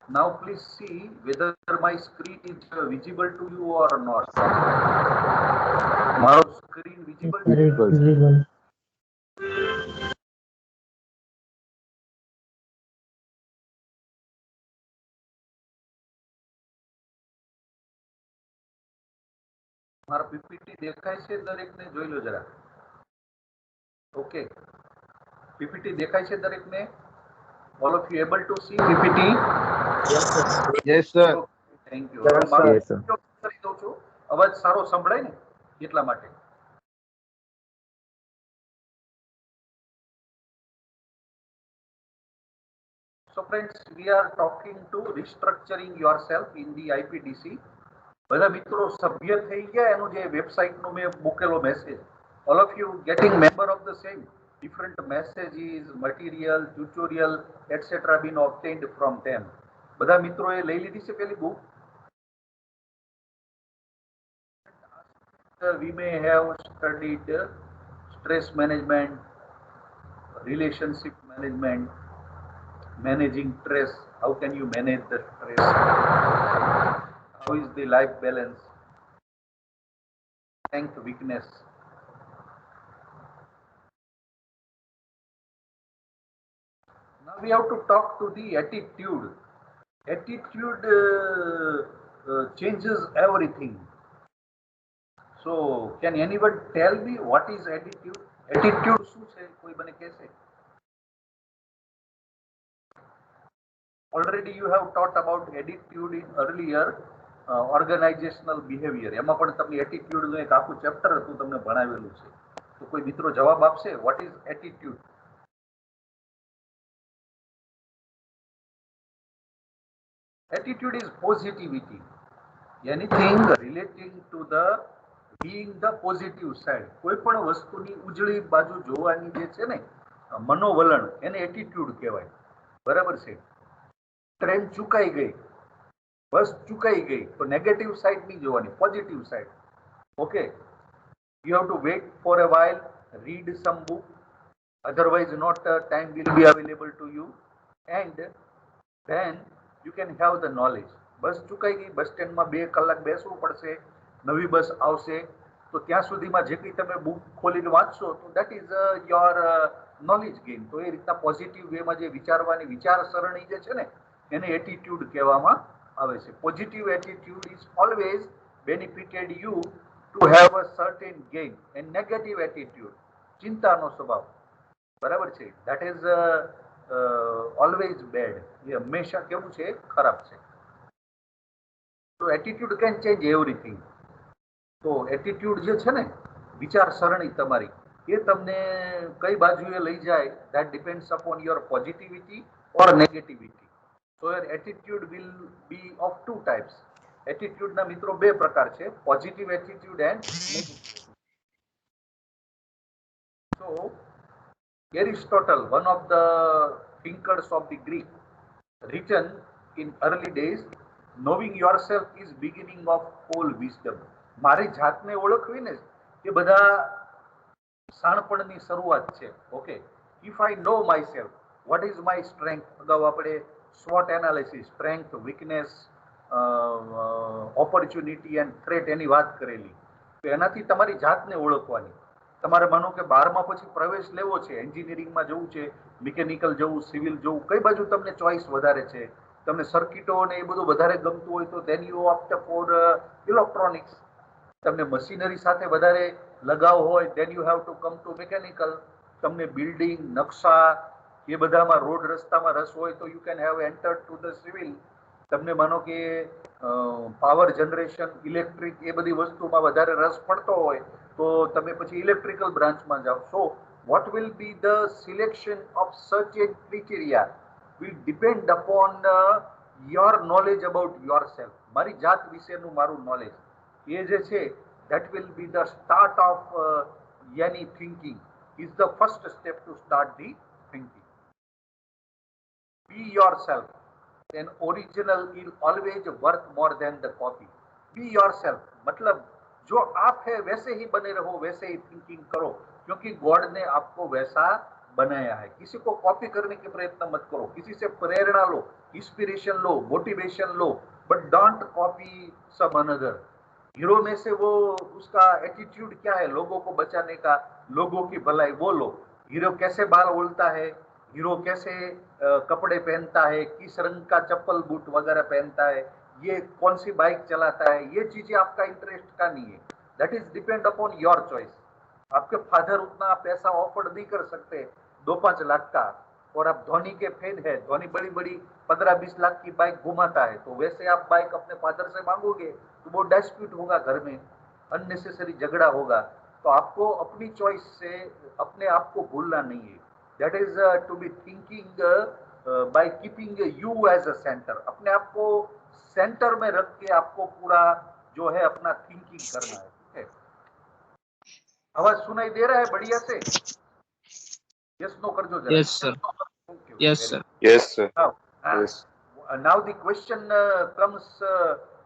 Now please see whether my screen is visible to you or not. મારો screen Yes, visible sir, છે? it's Visible, sir. visible. મારા PPT દેખાય છે દરેકને? જોઈ લો જરા. ઓકે, પીપીટી દેખાય છે દરેકને? All of you able to see PPT? Yes, sir. Yes, sir. Thank you. હવે Yes, મારો sir. Yes, sir. કરી દઉં છું, અવાજ સારો સંભળાય ને એટલા માટે. So friends, we are talking to restructuring yourself in the IPDC. બધા મિત્રો સભ્ય થઈ ગયા એનું જે વેબસાઇટનો મેં મૂકેલો message, all of you getting member of the same. Different messages, material, tutorial, etc. been obtained from them. બધા મિત્રોએ લઈ લીધી છે પેલી book? We may have studied stress management, relationship management, managing stress. How can you manage the stress? How is the life balance? Strength, weakness. Now we have to talk to the attitude. Attitude changes everything. So, can anyone tell me what is attitude? Attitude શું છે? કોઈ મને કહેશે? Already you have taught about attitude in earlier organizational behavior. એમાં પણ તમને attitude નું એક આખું ચેપ્ટર હતું, તમને ભણાવેલું છે. તો કોઈ મિત્રો જવાબ આપશે? What is attitude? Attitude is positivity. Anything relating to the being the positive side. કોઈ પણ વસ્તુની ઉજળી બાજુ જોવાની જે છે ને મનોવલણ, એને એટીટ્યુડ કહેવાય. બરાબર છે? ટ્રેન ચૂકાઈ ગઈ, બસ ચૂકાઈ ગઈ, તો નેગેટિવ સાઈડ નહીં જોવાની, positive side. Okay, you have to wait for a while, read some book, otherwise not time will be available to you, and then you can have the knowledge. બસ ચૂકાઈ ગઈ, બસ સ્ટેન્ડમાં 2 કલાક બેસવું પડશે, નવી બસ આવશે, તો ત્યાં સુધીમાં જેટલી તમે બુક ખોલીને વાંચશો તો that is your knowledge gain. તો એ રીતના પોઝિટિવ વેમાં જે વિચારવાની વિચારસરણી જે છે ને એને એટીટ્યુડ કહેવામાં આવે છે. Positive attitude is always benefited you to have a certain gain, and negative attitude ચિંતાનો સ્વભાવ, બરાબર છે, દેટ ઇઝ ઓલવેઝ બેડ. એ હંમેશા કેવું છે? ખરાબ છે. તો એટીટ્યુડ કેન ચેન્જ એવરીથિંગ. તો એટીટ્યુડ જે છે ને વિચારસરણી તમારી, એ તમને કઈ બાજુએ લઈ જાય, that depends upon your positivity or negativity. So your attitude will be of two types. એટીટ્યુડના મિત્રો બે પ્રકાર છે, positive attitude and negative. So Aristotle, one of the thinkers of the Greek, written in early days, knowing yourself is beginning of all wisdom. મારી જાતને ઓળખવી ને એ બધા શાણપણની શરૂઆત છે. Okay, if I know myself, what is my strength? અગાઉ આપણે SWOT analysis, strength, weakness, opportunity and threat એની વાત કરેલી. તો એનાથી તમારી જાતને ઓળખવાની. તમારે માનો કે 12મા પછી પ્રવેશ લેવો છે, એન્જિનિયરિંગમાં જવું છે, મિકેનિકલ જવું, સિવિલ જવું, કઈ બાજુ તમને ચોઈસ વધારે છે? તમને સર્કિટો અને એ બધું વધારે ગમતું હોય તો then you opt for electronics. તમને મશીનરી સાથે વધારે લગાવ હોય then you have to come to mechanical. તમને બિલ્ડિંગ, નકશા એ બધામાં, રોડ રસ્તામાં રસ હોય તો you can have entered to the civil. તમને માનો કે પાવર જનરેશન, ઇલેક્ટ્રિક એ બધી વસ્તુમાં વધારે રસ પડતો હોય તો તમે પછી ઇલેક્ટ્રિકલ બ્રાન્ચમાં જાઓ. સો what will be the selection of such a criteria will depend upon your knowledge about yourself. મારી જાત વિશેનું મારું નોલેજ એ જે છે that will be the start of any thinking, is the first step to start the thinking. Be yourself. An original is always worth more than the copy. Be yourself मतलब जो आप है वैसे ही बने रहो, वैसे ही थिंकिंग करो, क्योंकि गॉड ने आपको वैसा बनाया है। किसी को कॉपी करने के प्रयत्न मत करो, किसी से प्रेरणा लो, इंस्पिरेशन लो, मोटिवेशन लो, but don't copy some another. Hero में से वो उसका एटीट्यूड क्या है, लोगों को बचाने का, लोगों की भलाई, वो लो। हीरो कैसे बाल ओढ़ता है, हीरो कैसे कपड़े पहनता है, किस रंग का चप्पल बूट वगैरह पहनता है, ये कौन सी बाइक चलाता है, ये चीजें आपका इंटरेस्ट का नहीं है। That is depend upon your choice. आपके फादर उतना पैसा ऑफर नहीं कर सकते 2-5 लाख का, और आप धोनी के फैन है, धोनी बड़ी बड़ी 15-20 लाख की बाइक घुमाता है, तो वैसे आप बाइक अपने फादर से मांगोगे तो वो डिस्प्यूट होगा घर में, अननेसेसरी झगड़ा होगा। तो आपको अपनी चॉइस से अपने आप को भूलना नहीं है। That is to be thinking by keeping you as a centre. अपने आप को सेंटर में रख के आपको पूरा जो है अपना थिंकिंग करना है। ठीक है, आवाज सुनाई दे रहा है बढ़िया से? यस नो कर दो जरा। Yes, sir. Okay okay, Yes, very sir. Good. Yes, sir. Now Yes. now the question comes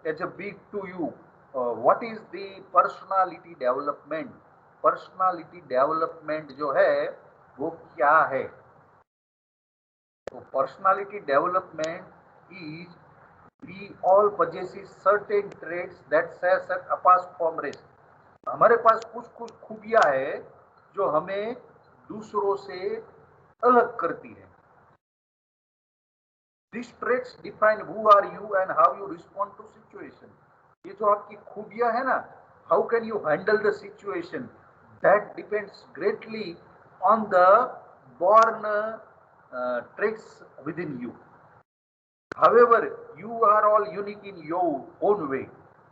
as a big to you. What is the personality development? Personality development जो है वो क्या है? तो personality development is we all possesses certain traits that sets us apart from rest. हमारे पास कुछ कुछ खूबियां है जो हमें दूसरों से अलग करती है। These traits define who are you and how you respond to situation. ये जो आपकी खूबियां है ना, how can you handle the situation, that depends greatly on the born traits within you. However, you are all unique in your own way,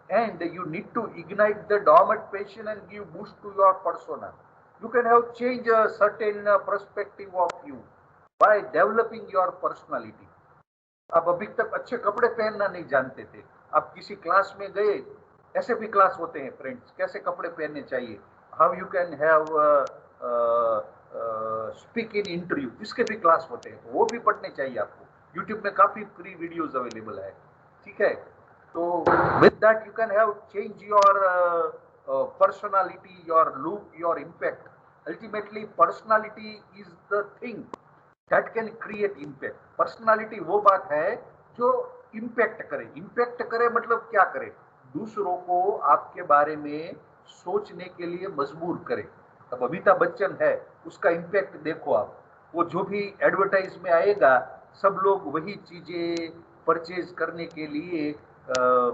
and you need to ignite the dormant passion and give boost to your persona. You can have change a certain perspective of you by developing your personality. आप अभी तक अच्छे कपड़े पहनना नहीं जानते थे, आप किसी क्लास में गए, ऐसे भी क्लास होते हैं फ्रेंड्स, कैसे कपड़े पहनने चाहिए, how you can have speak in interview, इसके भी क्लास होते हैं, तो वो भी पढ़ने चाहिए आपको। यूट्यूब में काफी फ्री वीडियोस अवेलेबल है। ठीक है, तो with that you can have change your personality, your look, your impact. Ultimately personality is the thing that can create impact. Personality वो बात है जो इम्पैक्ट करे। इम्पैक्ट करे मतलब क्या करे? दूसरों को आपके बारे में सोचने के लिए मजबूर करे। अब अमिताभ बच्चन है, उसका इम्पैक्ट देखो आप, वो जो भी एडवर्टाइज में आएगा सब लोग वही चीजें परचेज करने के लिए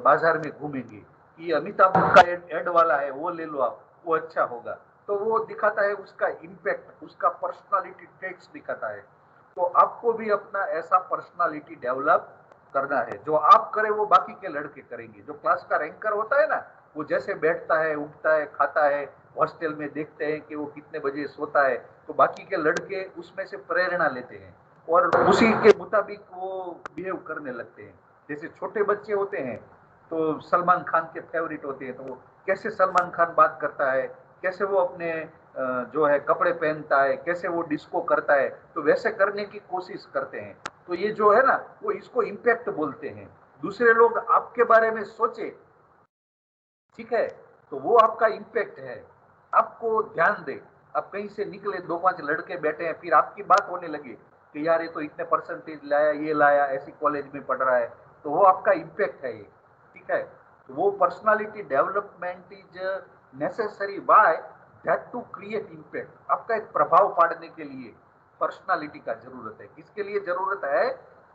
बाजार में घूमेंगे कि अमिताभ का एड वाला है, वो ले लो आप, वो अच्छा होगा। तो वो दिखाता है उसका इम्पैक्ट, उसका पर्सनालिटी ट्रेट्स दिखाता है। तो आपको भी अपना ऐसा पर्सनालिटी डेवलप करना है, जो आप करें वो बाकी के लड़के करेंगे। जो क्लास का रैंकर होता है ना, वो जैसे बैठता है, उठता है, खाता है, हॉस्टल में देखते हैं कि वो कितने बजे सोता है, तो बाकी के लड़के उसमें से प्रेरणा लेते हैं और उसी के मुताबिक वो बिहेव करने लगते हैं। जैसे छोटे बच्चे होते हैं तो सलमान खान के फेवरेट होते हैं, तो वो कैसे सलमान खान बात करता है, कैसे वो अपने जो है कपड़े पहनता है, कैसे वो डिस्को करता है, तो वैसे करने की कोशिश करते हैं। तो ये जो है ना, वो इसको इम्पैक्ट बोलते हैं। दूसरे लोग आपके बारे में सोचे, ठीक है, तो वो आपका इम्पैक्ट है। आपको ध्यान दे, आप कहीं से निकले, 2-5 लड़के बैठे हैं, फिर आपकी बात होने लगे कि यार ये तो इतने परसेंटेज लाया, ये लाया, ऐसी कॉलेज में पढ़ रहा है, तो वो आपका इम्पैक्ट है ये। ठीक है, तो वो personality development is necessary by that to create impact. आपका एक प्रभाव पाड़ने के लिए पर्सनालिटी का जरूरत है। किसके लिए जरूरत है?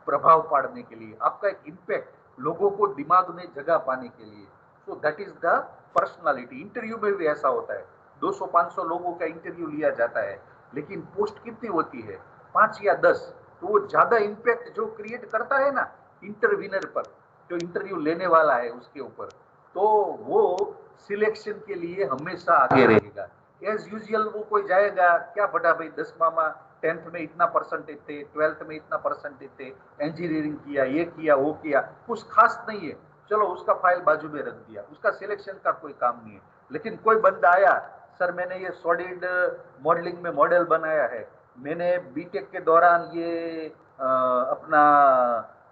प्रभाव पाड़ने के लिए, आपका एक इम्पैक्ट लोगों को दिमाग में जगह पाने के लिए। So that is the personality. Interview में भी ऐसा होता है, 200-500 लोगों का इंटरव्यू लिया जाता है, लेकिन पोस्ट कितनी होती है? 5 या 10। तो वो ज्यादा इम्पैक्ट जो क्रिएट करता है ना इंटरव्यूनर पर, जो इंटरव्यू लेने वाला है उसके ऊपर, तो वो सिलेक्शन के लिए हमेशा आगे रहेगा। एज यूजुअल वो कोई जाएगा, क्या बता भाई 10वां में 10th में इतना परसेंटेज थे, 12th में इतना परसेंटेज थे, इंजीनियरिंग किया, ये किया, वो किया, कुछ खास नहीं है, चलो उसका फाइल बाजू में रख दिया, उसका सिलेक्शन का कोई काम नहीं है। लेकिन कोई बंदा आया, सर मैंने ये सॉलिड मॉडलिंग में मॉडल बनाया है, मैंने बीटेक के दौरान ये अपना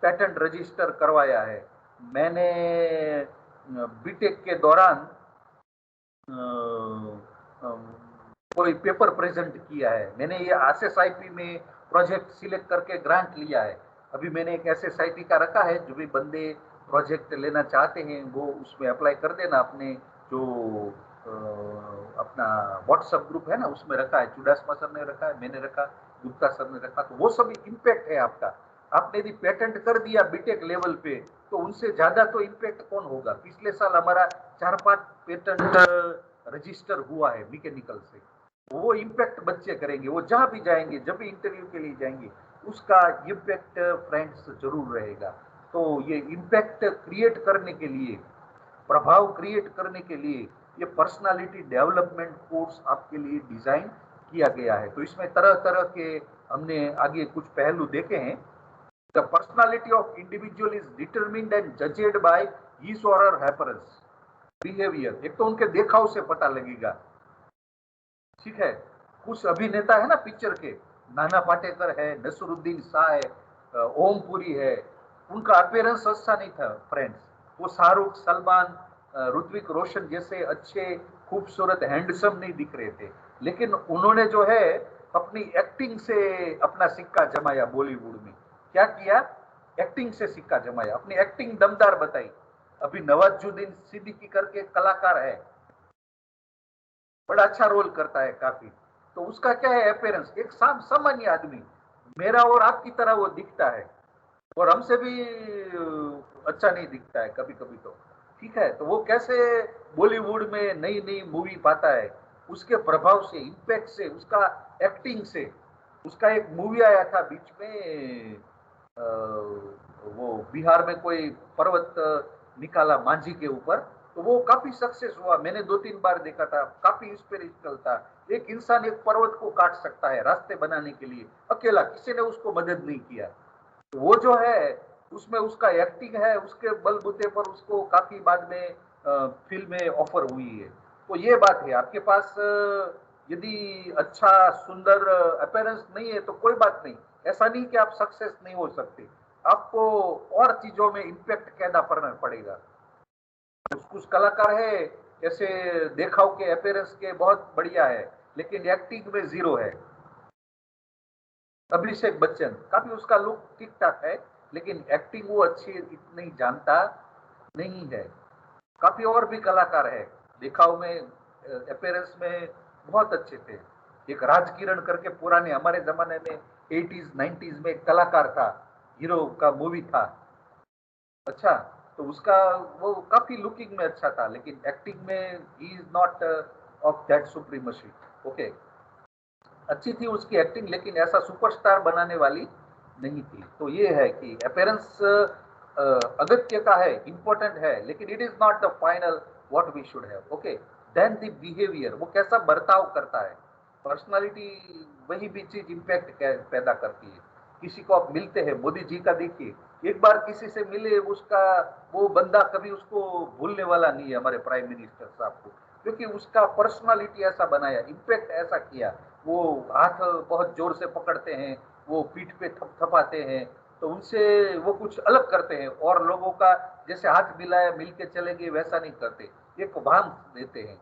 पेटेंट रजिस्टर करवाया है, मैंने बीटेक के दौरान कोई पेपर प्रेजेंट किया है, मैंने ये SSIP में प्रोजेक्ट सिलेक्ट करके ग्रांट लिया है। अभी मैंने एक SSIP का रखा है, जो भी बंदे प्रोजेक्ट लेना चाहते हैं वो उसमें अप्लाई कर देना। अपने जो अपना व्हाट्सएप ग्रुप है ना, उसमें रखा है। चुडासमा सर ने रखा है, मैंने रखा, गुप्ता सर ने रखा। तो वो सब इम्पैक्ट है आपका। आपने यदि पेटेंट कर दिया बीटेक लेवल पे, तो उनसे ज्यादा तो इम्पैक्ट कौन होगा। पिछले साल हमारा 4-5 पेटेंट रजिस्टर हुआ है मैकेनिकल से। वो इम्पैक्ट बच्चे करेंगे, वो जहां भी जाएंगे, जब भी इंटरव्यू के लिए जाएंगे, उसका इम्पैक्ट फ्रेंड्स जरूर रहेगा। तो ये इम्पैक्ट क्रिएट करने के लिए, प्रभाव क्रिएट करने के लिए, ये पर्सनालिटी डेवलपमेंट कोर्स आपके लिए डिजाइन किया गया है। तो इसमें तरह तरह के हमने आगे कुछ पहलू देखे हैं। The personality of individual is determined and judged by his or her हैपरेंस behaviour. एक तो उनके देखाव से पता लगेगा, ठीक है। कुछ अभिनेता है ना पिक्चर के, नाना पाटेकर है, नसरुद्दीन शाह है, ओमपुरी है, उनका अपीयरेंस अच्छा नहीं था फ्रेंड्स। वो शाहरुख, सलमान, ऋत्विक रोशन जैसे अच्छे, खूबसूरत, हैंडसम नहीं दिख रहे थे, लेकिन उन्होंने जो है अपनी एक्टिंग से अपना सिक्का जमाया। बॉलीवुड में क्या किया, एक्टिंग से सिक्का जमाया, अपनी एक्टिंग दमदार बताई। अभी नवाजुद्दीन सिद्दीकी करके कलाकार है, बड़ा अच्छा रोल करता है काफी। तो उसका क्या है अपीयरेंस, एक सामान्य आदमी, मेरा और आपकी तरह वो दिखता है, और हमसे भी अच्छा नहीं दिखता है कभी कभी तो, ठीक है। तो वो कैसे बॉलीवुड में नई नई मूवी पाता है, उसके प्रभाव से, इम्पैक्ट से, उसका एक्टिंग से। उसका एक मूवी आया था बीच में, वो बिहार में कोई पर्वत निकाला मांझी के ऊपर, तो वो काफी सक्सेस हुआ। मैंने 2-3 बार देखा था, काफी इंस्पिरेशनल था। एक इंसान एक पर्वत को काट सकता है रास्ते बनाने के लिए अकेला, किसी ने उसको मदद नहीं किया। तो वो जो है उसमें उसका एक्टिंग है, उसके बलबूते पर उसको काफी बाद में फिल्में ऑफर हुई है। तो ये बात है, आपके पास यदि अच्छा सुंदर अपीयरेंस नहीं है तो कोई बात नहीं, ऐसा नहीं कि आप सक्सेस नहीं हो सकते। आपको और चीजों में इम्पैक्ट पैदा करना पड़ेगा। कुछ कुछ कलाकार है ऐसे देखाव के, अपीयरेंस के बहुत बढ़िया है, लेकिन एक्टिंग में जीरो है। अभिषेक बच्चन काफी उसका लुक ठीक ठाक है, लेकिन एक्टिंग वो अच्छी इतनी जानता नहीं है। काफी और भी कलाकार है, दिखाव में, अपीयरेंस में बहुत अच्छे थे। एक राज किरण करके पुराने हमारे जमाने में 80s 90s में एक कलाकार था, हीरो का मूवी था, अच्छा। तो उसका वो काफी लुकिंग में अच्छा था, लेकिन एक्टिंग में he is not of that supremacy. Okay, अच्छी थी उसकी एक्टिंग, लेकिन ऐसा सुपरस्टार बनाने वाली नहीं थी। तो ये है कि अपीयरेंस अगत्य का है, इंपॉर्टेंट है, लेकिन it is not the final what we should have. Okay, then the behaviour, वो कैसा बर्ताव करता है। पर्सनालिटी वही भी चीज इंपैक्ट पैदा करती है। किसी को आप मिलते हैं, मोदी जी का देखिए, एक बार किसी से मिले, उसका वो बंदा कभी उसको भूलने वाला नहीं है, हमारे प्राइम मिनिस्टर साहब को, क्योंकि उसका पर्सनालिटी ऐसा बनाया, इंपैक्ट ऐसा किया। वो हाथ बहुत जोर से पकड़ते हैं, वो पीठ पे थपथपाते हैं, तो उनसे वो कुछ अलग करते हैं। और लोगों का जैसे हाथ मिलाया मिल के चले गए वैसा नहीं करते, एक वार्म देते हैं,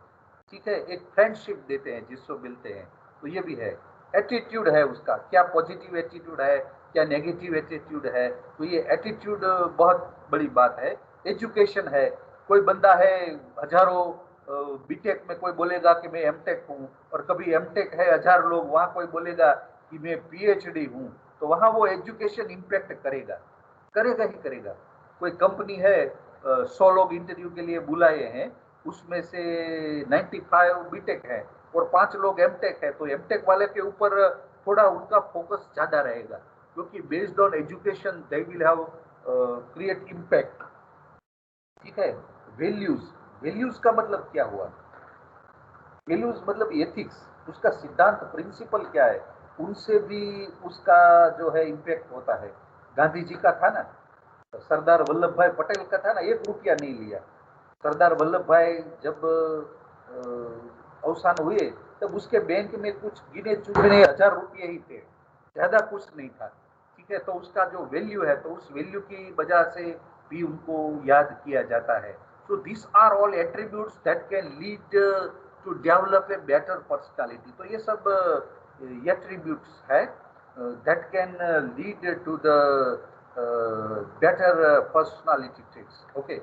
ठीक है, एक फ्रेंडशिप देते हैं जिसको मिलते हैं। तो ये भी है, एटीट्यूड है उसका, क्या पॉजिटिव एटीट्यूड है, क्या नेगेटिव एटीट्यूड है। तो ये एटीट्यूड बहुत बड़ी बात है। एजुकेशन है, कोई बंदा है हजारों बीटेक में, कोई बोलेगा कि मैं एमटेक हूँ, और कभी एमटेक है 1000 लोग, वहां कोई बोलेगा कि मैं पीएचडी हूँ। तो वहां वो एजुकेशन इंपैक्ट करेगा, करेगा ही करेगा। कोई कंपनी है 100 लोग इंटरव्यू के लिए बुलाए हैं, उसमें से 95 बीटेक है और 5 लोग एमटेक है, तो एमटेक वाले के ऊपर थोड़ा उनका फोकस ज्यादा रहेगा, क्योंकि based on education they will have create impact, ठीक है। वैल्यूज, वैल्यूज का मतलब क्या हुआ, वैल्यूज मतलब एथिक्स, उसका सिद्धांत, प्रिंसिपल क्या है, उनसे भी उसका जो है इम्पैक्ट होता है। गांधी जी का था ना, सरदार वल्लभ भाई पटेल का था ना, 1 रुपया नहीं लिया। सरदार वल्लभ भाई जब अवसान हुए, तब उसके बैंक में कुछ गिने चुने 1000 रुपये ही थे, ज्यादा कुछ नहीं था, ठीक है। तो उसका जो वैल्यू है, तो उस वैल्यू की वजह से भी उनको याद किया जाता है। So these are all attributes that can lead to develop a better personality. तो ये सब एट्रीब्यूट्स है that can lead to the better personality traits. Okay,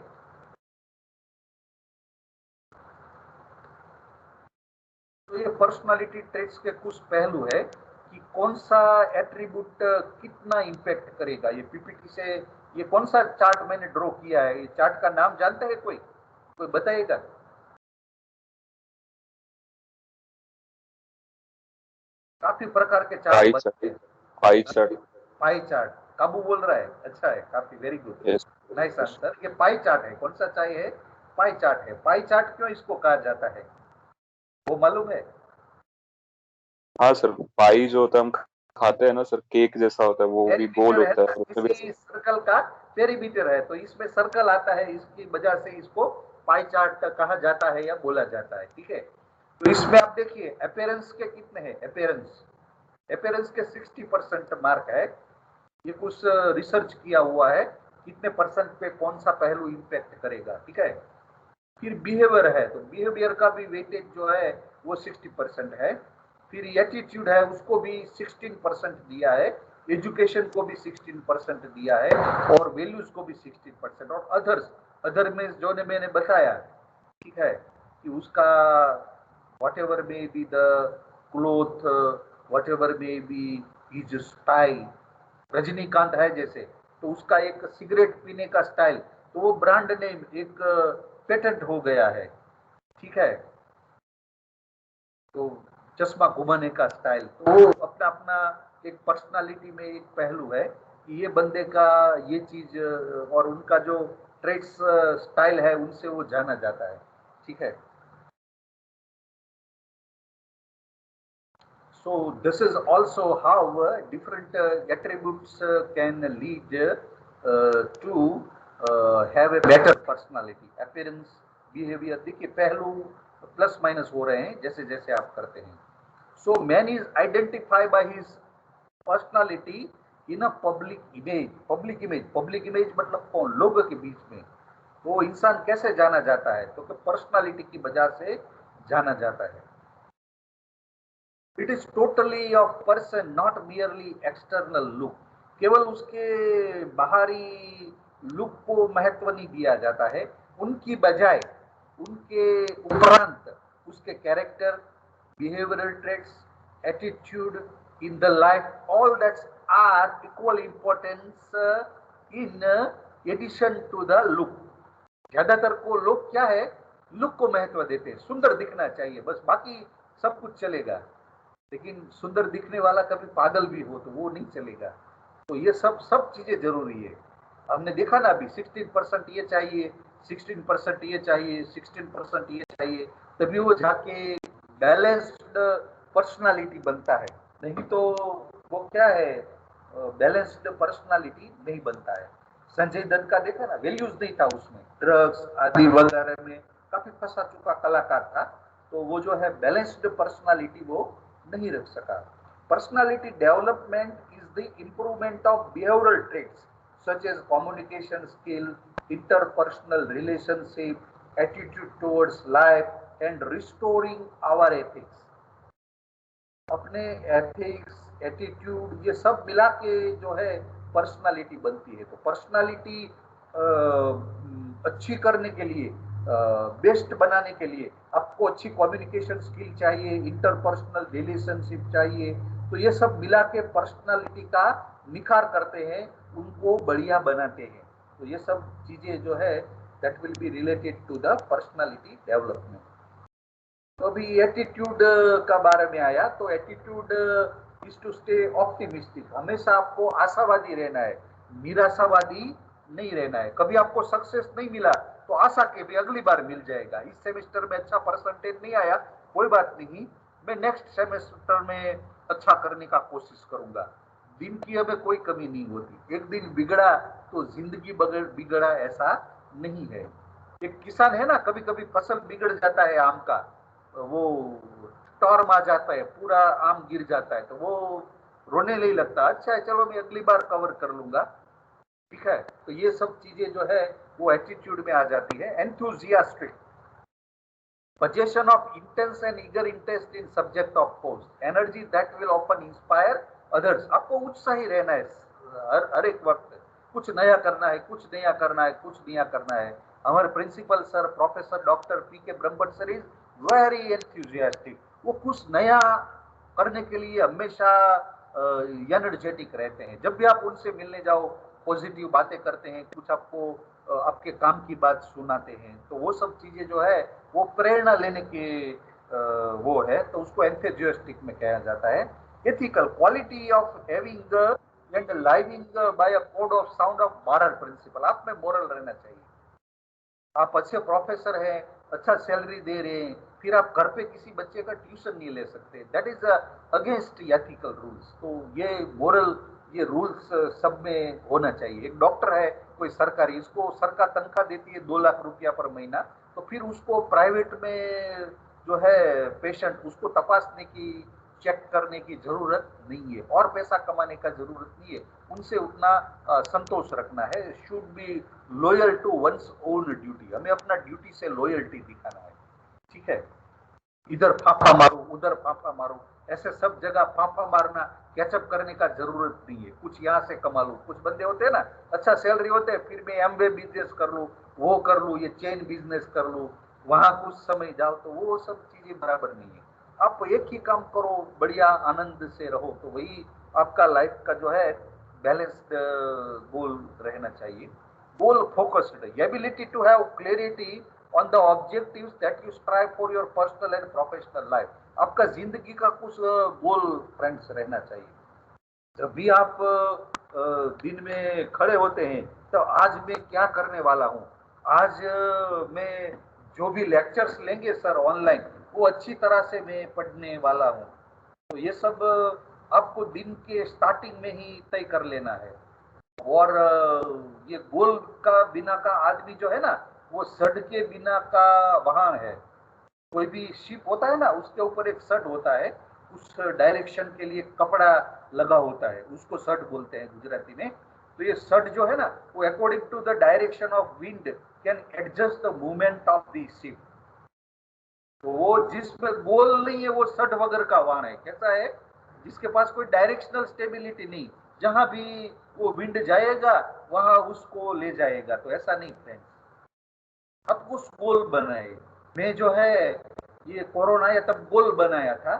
तो ये पर्सनालिटी ट्रेट्स के कुछ पहलू है कि कौन सा एट्रीब्यूट कितना इम्पैक्ट करेगा। ये पीपीटी से ये कौन सा चार्ट मैंने ड्रॉ किया है, ये चार्ट का नाम जानते हैं कोई? कोई बताइएगा। काफी प्रकार के चार्ट बनते हैं। Pie chart. पाई चार्ट, काबू बोल रहा है, अच्छा है, काफी वेरी गुड, नाइस आंसर। ये पाई चार्ट है, कौन सा चाहिए? पाई चार्ट है। पाई चार्ट क्यों इसको कहा जाता है वो मालूम है? हाँ सर, पाई जो होता है हम खाते हैं ना सर, केक जैसा होता है, वो भी गोल पेरीमीटर है होता है, ना, उसमें भी किसी सर्कल का पेरीमीटर है, तो इसमें सर्कल आता है, इसकी वजह से इसको पाई चार्ट कहा जाता है या बोला जाता है। ठीक है, तो इसमें आप देखिए अपीयरेंस के कितने हैं। अपीयरेंस के 60% मार्क है। ये कुछ रिसर्च किया हुआ है कितने परसेंट पे कौन सा पहलू इम्पैक्ट करेगा। ठीक है, फिर बिहेवियर है, तो बिहेवियर का भी वेटेज जो है वो 60% है। फिर एटीट्यूड है, उसको भी 16% दिया है। एजुकेशन को भी 16% दिया है और वैल्यूज को भी 16%। और अदर में जो ने मैंने बताया, ठीक है, कि उसका what ever may be the cloth, what ever may be his style. Rajinikanth है जैसे, तो उसका एक सिगरेट पीने का स्टाइल, तो वो ब्रांड नेम एक पेटेंट हो गया है। ठीक है, तो चश्मा घुमाने का स्टाइल, तो वो अपना अपना एक पर्सनालिटी में एक पहलू है कि ये बंदे का ये चीज और उनका जो ट्रेड्स स्टाइल है उनसे वो जाना जाता है। ठीक है, so this is also how different attributes can lead to have a better personality, appearance, behavior। देखिए पहलू प्लस माइनस हो रहे हैं जैसे जैसे आप करते हैं। so man is identified by his personality in a public image मतलब कौन, लोगों के बीच में वो इंसान कैसे जाना जाता है, तो पर्सनालिटी की वजह से जाना जाता है। It is totally off person, not merely external look. केवल उसके बाहरी लुक को महत्व नहीं दिया जाता है, उनकी बजाय उनके उपरांत उसके character, behavioural traits, attitude in the life, all that's are equal importance in addition to the look. ज्यादातर को लोग क्या है, लुक को महत्व देते हैं, सुंदर दिखना चाहिए बस, बाकी सब कुछ चलेगा। लेकिन सुंदर दिखने वाला कभी पागल भी हो तो वो नहीं चलेगा। तो ये सब सब चीजें जरूरी है। हमने देखा ना अभी 16% ये चाहिए, 16% ये चाहिए, 16% ये चाहिए, तभी वो जाके बैलेंस्ड पर्सनालिटी बनता है। नहीं तो वो क्या है, बैलेंस्ड पर्सनालिटी नहीं बनता है। संजय दत्त का देखा ना, वैल्यूज नहीं था उसमें, ड्रग्स आदि वगैरह में काफी फंसा चुका कलाकार था, तो वो जो है बैलेंस्ड पर्सनालिटी वो नहीं रख सका। Personality development is the improvement of behavioural traits such as communication skill, interpersonal relationship, attitude towards life, and restoring our ethics। अपने एथिक्स, एटीट्यूड, ये सब मिला के जो है पर्सनालिटी बनती है। तो पर्सनालिटी अच्छी करने के लिए, बेस्ट बनाने के लिए आपको अच्छी कम्युनिकेशन स्किल चाहिए, इंटरपर्सनल रिलेशनशिप चाहिए। तो ये सब मिला के पर्सनालिटी का निखार करते हैं, उनको बढ़िया बनाते हैं। तो ये सब चीजें जो है that will be related to the personality development. तो अभी एटीट्यूड का बारे में आया, तो attitude is to stay optimistic. हमेशा आपको आशावादी रहना है, निराशावादी नहीं रहना है। कभी आपको सक्सेस नहीं मिला तो आशा के भी अगली बार मिल जाएगा। इस सेमेस्टर में अच्छा परसेंटेज नहीं आया, कोई बात नहीं, मैं नेक्स्ट सेमेस्टर में अच्छा करने का कोशिश करूंगा। दिन की हमें कोई कमी नहीं होती, एक दिन बिगड़ा तो जिंदगी बिगड़ा ऐसा नहीं है। एक किसान है ना, कभी कभी फसल बिगड़ जाता है आम का, वो स्टॉर्म आ जाता है, पूरा आम गिर जाता है, तो वो रोने नहीं लगता, अच्छा है चलो मैं अगली बार कवर कर लूंगा। ठीक है, तो ये सब चीजें जो है वो एटीट्यूड में आ जाती है। Enthusiastic, possession of intense and eager interest in subject of course, energy that will often inspire others. आपको उत्साही रहना है हर एक वक्त, कुछ नया करना है, कुछ नया करना है, कुछ नया करना है. हमारे principal sir professor doctor P K Brahmbhatt sir is very enthusiastic. वो कुछ नया करने के लिए हमेशा एनर्जेटिक रहते हैं. जब भी आप उनसे मिलने जाओ पॉजिटिव बातें करते हैं, कुछ आपको आपके काम की बात सुनाते हैं, तो वो सब चीजें जो है वो प्रेरणा लेने के वो है, तो उसको एंथुजियास्टिक में कहा जाता है. Ethical quality of having and living by a code of sound of moral principle. आप में मॉरल रहना चाहिए. आप अच्छे प्रोफेसर हैं, अच्छा सैलरी दे रहे हैं, फिर आप घर पे किसी बच्चे का ट्यूशन नहीं ले सकते. That is against ethical rules. तो ये मोरल, ये रूल्स सब में होना चाहिए. एक डॉक्टर है कोई सरकारी, इसको सरकार तनख्वाह देती है 2 लाख रुपया पर महीना, तो फिर उसको प्राइवेट में जो है पेशेंट उसको तपासने की, चेक करने की जरूरत नहीं है, और पैसा कमाने का जरूरत नहीं है. उनसे उतना संतोष रखना है. Should be loyal to one's own duty. हमें अपना ड्यूटी से लॉयल्टी दिखाना है. ठीक है, इधर फाफा मारो, उधर फाफा मारो, ऐसे सब जगह फाफा मारना, कैचअप करने का जरूरत नहीं है. कुछ यहाँ से कमा लो. कुछ बंदे होते हैं ना, अच्छा सैलरी होते हैं, फिर मैं एमवे बिजनेस कर लूँ, वो कर लूँ, ये चेन बिजनेस कर लूँ, वहां कुछ समय जाओ, तो वो सब चीजें बराबर नहीं है. आप एक ही काम करो, बढ़िया आनंद से रहो, तो वही आपका लाइफ का जो है बैलेंस्ड गोल रहना चाहिए. Goal focused ability to have clarity on the objectives that you strive for your personal and professional life. आपका जिंदगी का कुछ गोल फ्रेंड्स रहना चाहिए. जब भी आप दिन में खड़े होते हैं, तो आज मैं क्या करने वाला हूँ, आज मैं जो भी लेक्चर्स लेंगे सर ऑनलाइन, वो अच्छी तरह से मैं पढ़ने वाला हूँ. तो ये सब आपको दिन के स्टार्टिंग में ही तय कर लेना है. और ये गोल का बिना का आदमी जो है ना, वो सड के बिना का वहां है. कोई भी शिप होता है ना, उसके ऊपर एक सड होता है, उस डायरेक्शन के लिए कपड़ा लगा होता है, उसको सड बोलते हैं गुजराती में. तो ये सड जो है ना, वो according to the direction of wind can adjust the movement of the ship. तो वो जिसमें गोल नहीं है, वो सड वगर का वाहन है. कैसा है? जिसके पास कोई डायरेक्शनल स्टेबिलिटी नहीं, जहां भी वो विंड जाएगा वहां उसको ले जाएगा. तो ऐसा नहीं फ्रेंड्स, अब उस गोल बनाए. मैं जो है ये कोरोना आया तब गोल बनाया था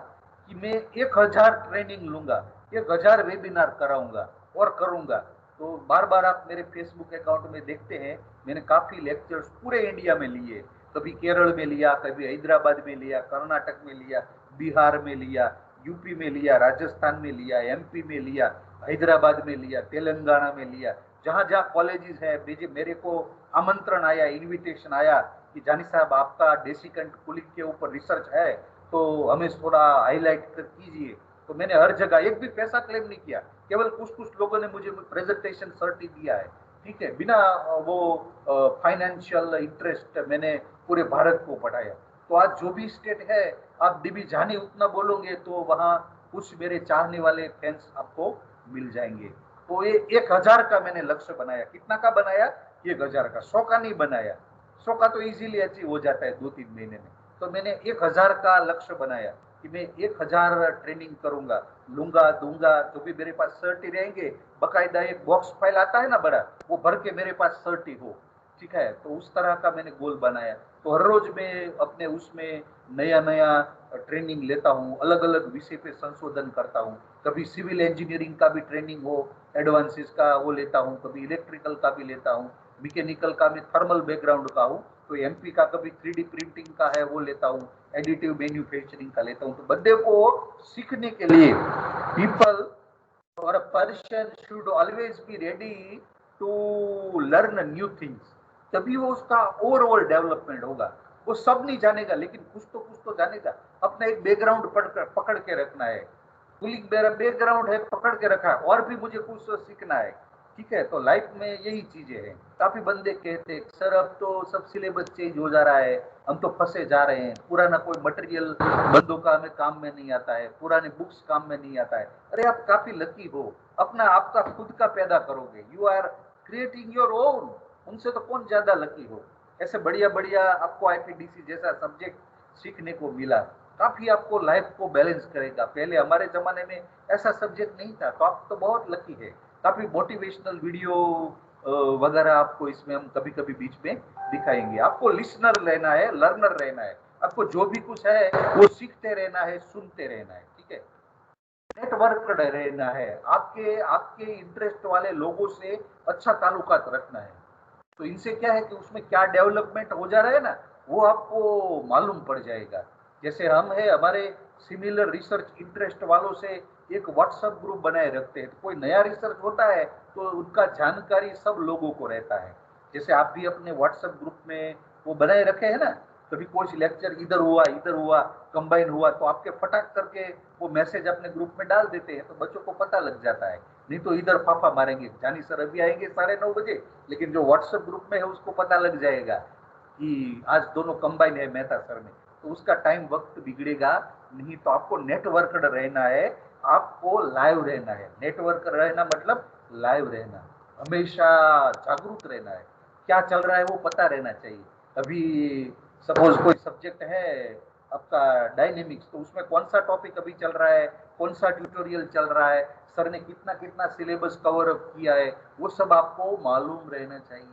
कि मैं 1000 ट्रेनिंग लूंगा, 1000 वेबिनार कराऊंगा और करूंगा. तो बार बार आप मेरे फेसबुक अकाउंट में देखते हैं, मैंने काफी लेक्चर्स पूरे इंडिया में लिए. कभी केरल में लिया, कभी हैदराबाद में लिया, कर्नाटक में लिया, बिहार में लिया, यूपी में लिया, राजस्थान में लिया, एमपी में लिया, हैदराबाद में लिया, तेलंगाना में लिया. जहां जहां कॉलेजेस है, मेरे को आमंत्रण आया, इनविटेशन आया कि जानी साहब आपका डेसिकेंट कूलिंग के ऊपर रिसर्च है, तो हमें थोड़ा हाईलाइट कीजिए. तो मैंने हर जगह एक भी पैसा क्लेम नहीं किया, केवल कुछ कुछ लोगों ने मुझे प्रेजेंटेशन सर्टी दिया है. ठीक है, बिना वो फाइनेंशियल इंटरेस्ट मैंने पूरे भारत को पढ़ाया. तो आज जो भी स्टेट है, आप डिबी जाने उतना बोलोगे तो वहां कुछ मेरे चाहने वाले फैंस आपको मिल जाएंगे. तो ये 1000 का मैंने लक्ष्य बनाया. कितना का बनाया? 1000 का. 100 का नहीं बनाया. 100 का तो इजीली अचीव हो जाता है 2-3 महीने में. तो मैंने 1000 का लक्ष्य बनाया कि मैं 1000 ट्रेनिंग करूंगा, लूंगा, दूंगा. जो भी मेरे पास सर्टी रहेंगे, बकायदा एक बॉक्स फाइल आता है ना बड़ा, वो भर के मेरे पास सर्टी हो. ठीक है, तो उस तरह का मैंने गोल बनाया. तो हर रोज मैं अपने उसमें नया नया ट्रेनिंग लेता हूँ, अलग अलग विषय पे संशोधन करता हूँ. कभी सिविल इंजीनियरिंग का भी ट्रेनिंग हो, एडवांसेस का वो लेता हूँ, कभी इलेक्ट्रिकल का भी लेता हूँ, मैकेनिकल का मैं थर्मल बैकग्राउंड का हूँ, तो एमपी का कभी 3D प्रिंटिंग का है वो लेता हूँ, एडिटिव मैन्युफैक्चरिंग का लेता हूँ. तो बंदे को सीखने के लिए पीपल और a person should always be ready to learn new things. तभी वो उसका ओवरऑल डेवलपमेंट होगा. वो सब नहीं जानेगा, लेकिन कुछ तो जानेगा. अपना एक बैकग्राउंड पकड़ के रखना है. कुलिंग मेरा बैकग्राउंड है, पकड़ के रखा है, और भी मुझे कुछ तो सीखना है. ठीक है, तो लाइफ में यही चीजें हैं. काफी बंदे कहते हैं सर अब तो सब सिलेबस चेंज हो जा रहा है, हम तो फंसे जा रहे हैं, पुराना कोई मटेरियल बंदों का हमें काम में नहीं आता है, पुराने बुक्स काम में नहीं आता है. अरे आप काफी लकी हो, अपना आपका खुद का पैदा करोगे. You are creating your own. उनसे तो कौन ज्यादा लकी हो. ऐसे बढ़िया बढ़िया आपको आईपीडीसी जैसा सब्जेक्ट सीखने को मिला, काफी आपको लाइफ को बैलेंस करेगा। पहले हमारे जमाने में ऐसा सब्जेक्ट नहीं था, तो आप तो बहुत लकी है। काफी मोटिवेशनल वीडियो वगैरह आपको इसमें हम कभी कभी बीच में दिखाएंगे। आपको लिसनर रहना है, लर्नर रहना है। आपको जो भी कुछ है वो सीखते रहना है, सुनते रहना है, ठीक है। नेटवर्क रहना है, आपके आपके इंटरेस्ट वाले लोगों से अच्छा ताल्लुकात रखना है। तो इनसे क्या है कि उसमें क्या डेवलपमेंट हो जा रहा है ना, वो आपको मालूम पड़ जाएगा। जैसे हम है, हमारे सिमिलर रिसर्च इंटरेस्ट वालों से एक व्हाट्सएप ग्रुप बनाए रखते हैं। तो कोई नया रिसर्च होता है तो उनका जानकारी सब लोगों को रहता है। जैसे आप भी अपने व्हाट्सएप ग्रुप में वो बनाए रखे हैं ना, कभी कोई लेक्चर इधर हुआ, कंबाइन हुआ, तो आपके फटाक करके वो मैसेज अपने ग्रुप में डाल देते हैं, तो बच्चों को पता लग जाता है। नहीं तो इधर फाफा मारेंगे, जानी सर अभी आएंगे 9:30 बजे, लेकिन जो व्हाट्सएप ग्रुप में है उसको पता लग जाएगा कि आज दोनों कंबाइन है मेहता सर में, तो उसका टाइम वक्त बिगड़ेगा नहीं। तो आपको नेटवर्क रहना है, आपको लाइव रहना है। नेटवर्क रहना मतलब लाइव रहना, हमेशा जागरूक रहना है। क्या चल रहा है वो पता रहना चाहिए। अभी सपोज कोई सब्जेक्ट है आपका डायनेमिक्स, तो उसमें कौन सा टॉपिक अभी चल रहा है, कौन सा ट्यूटोरियल चल रहा है, सर ने कितना कितना सिलेबस कवर अप किया है, वो सब आपको मालूम रहना चाहिए।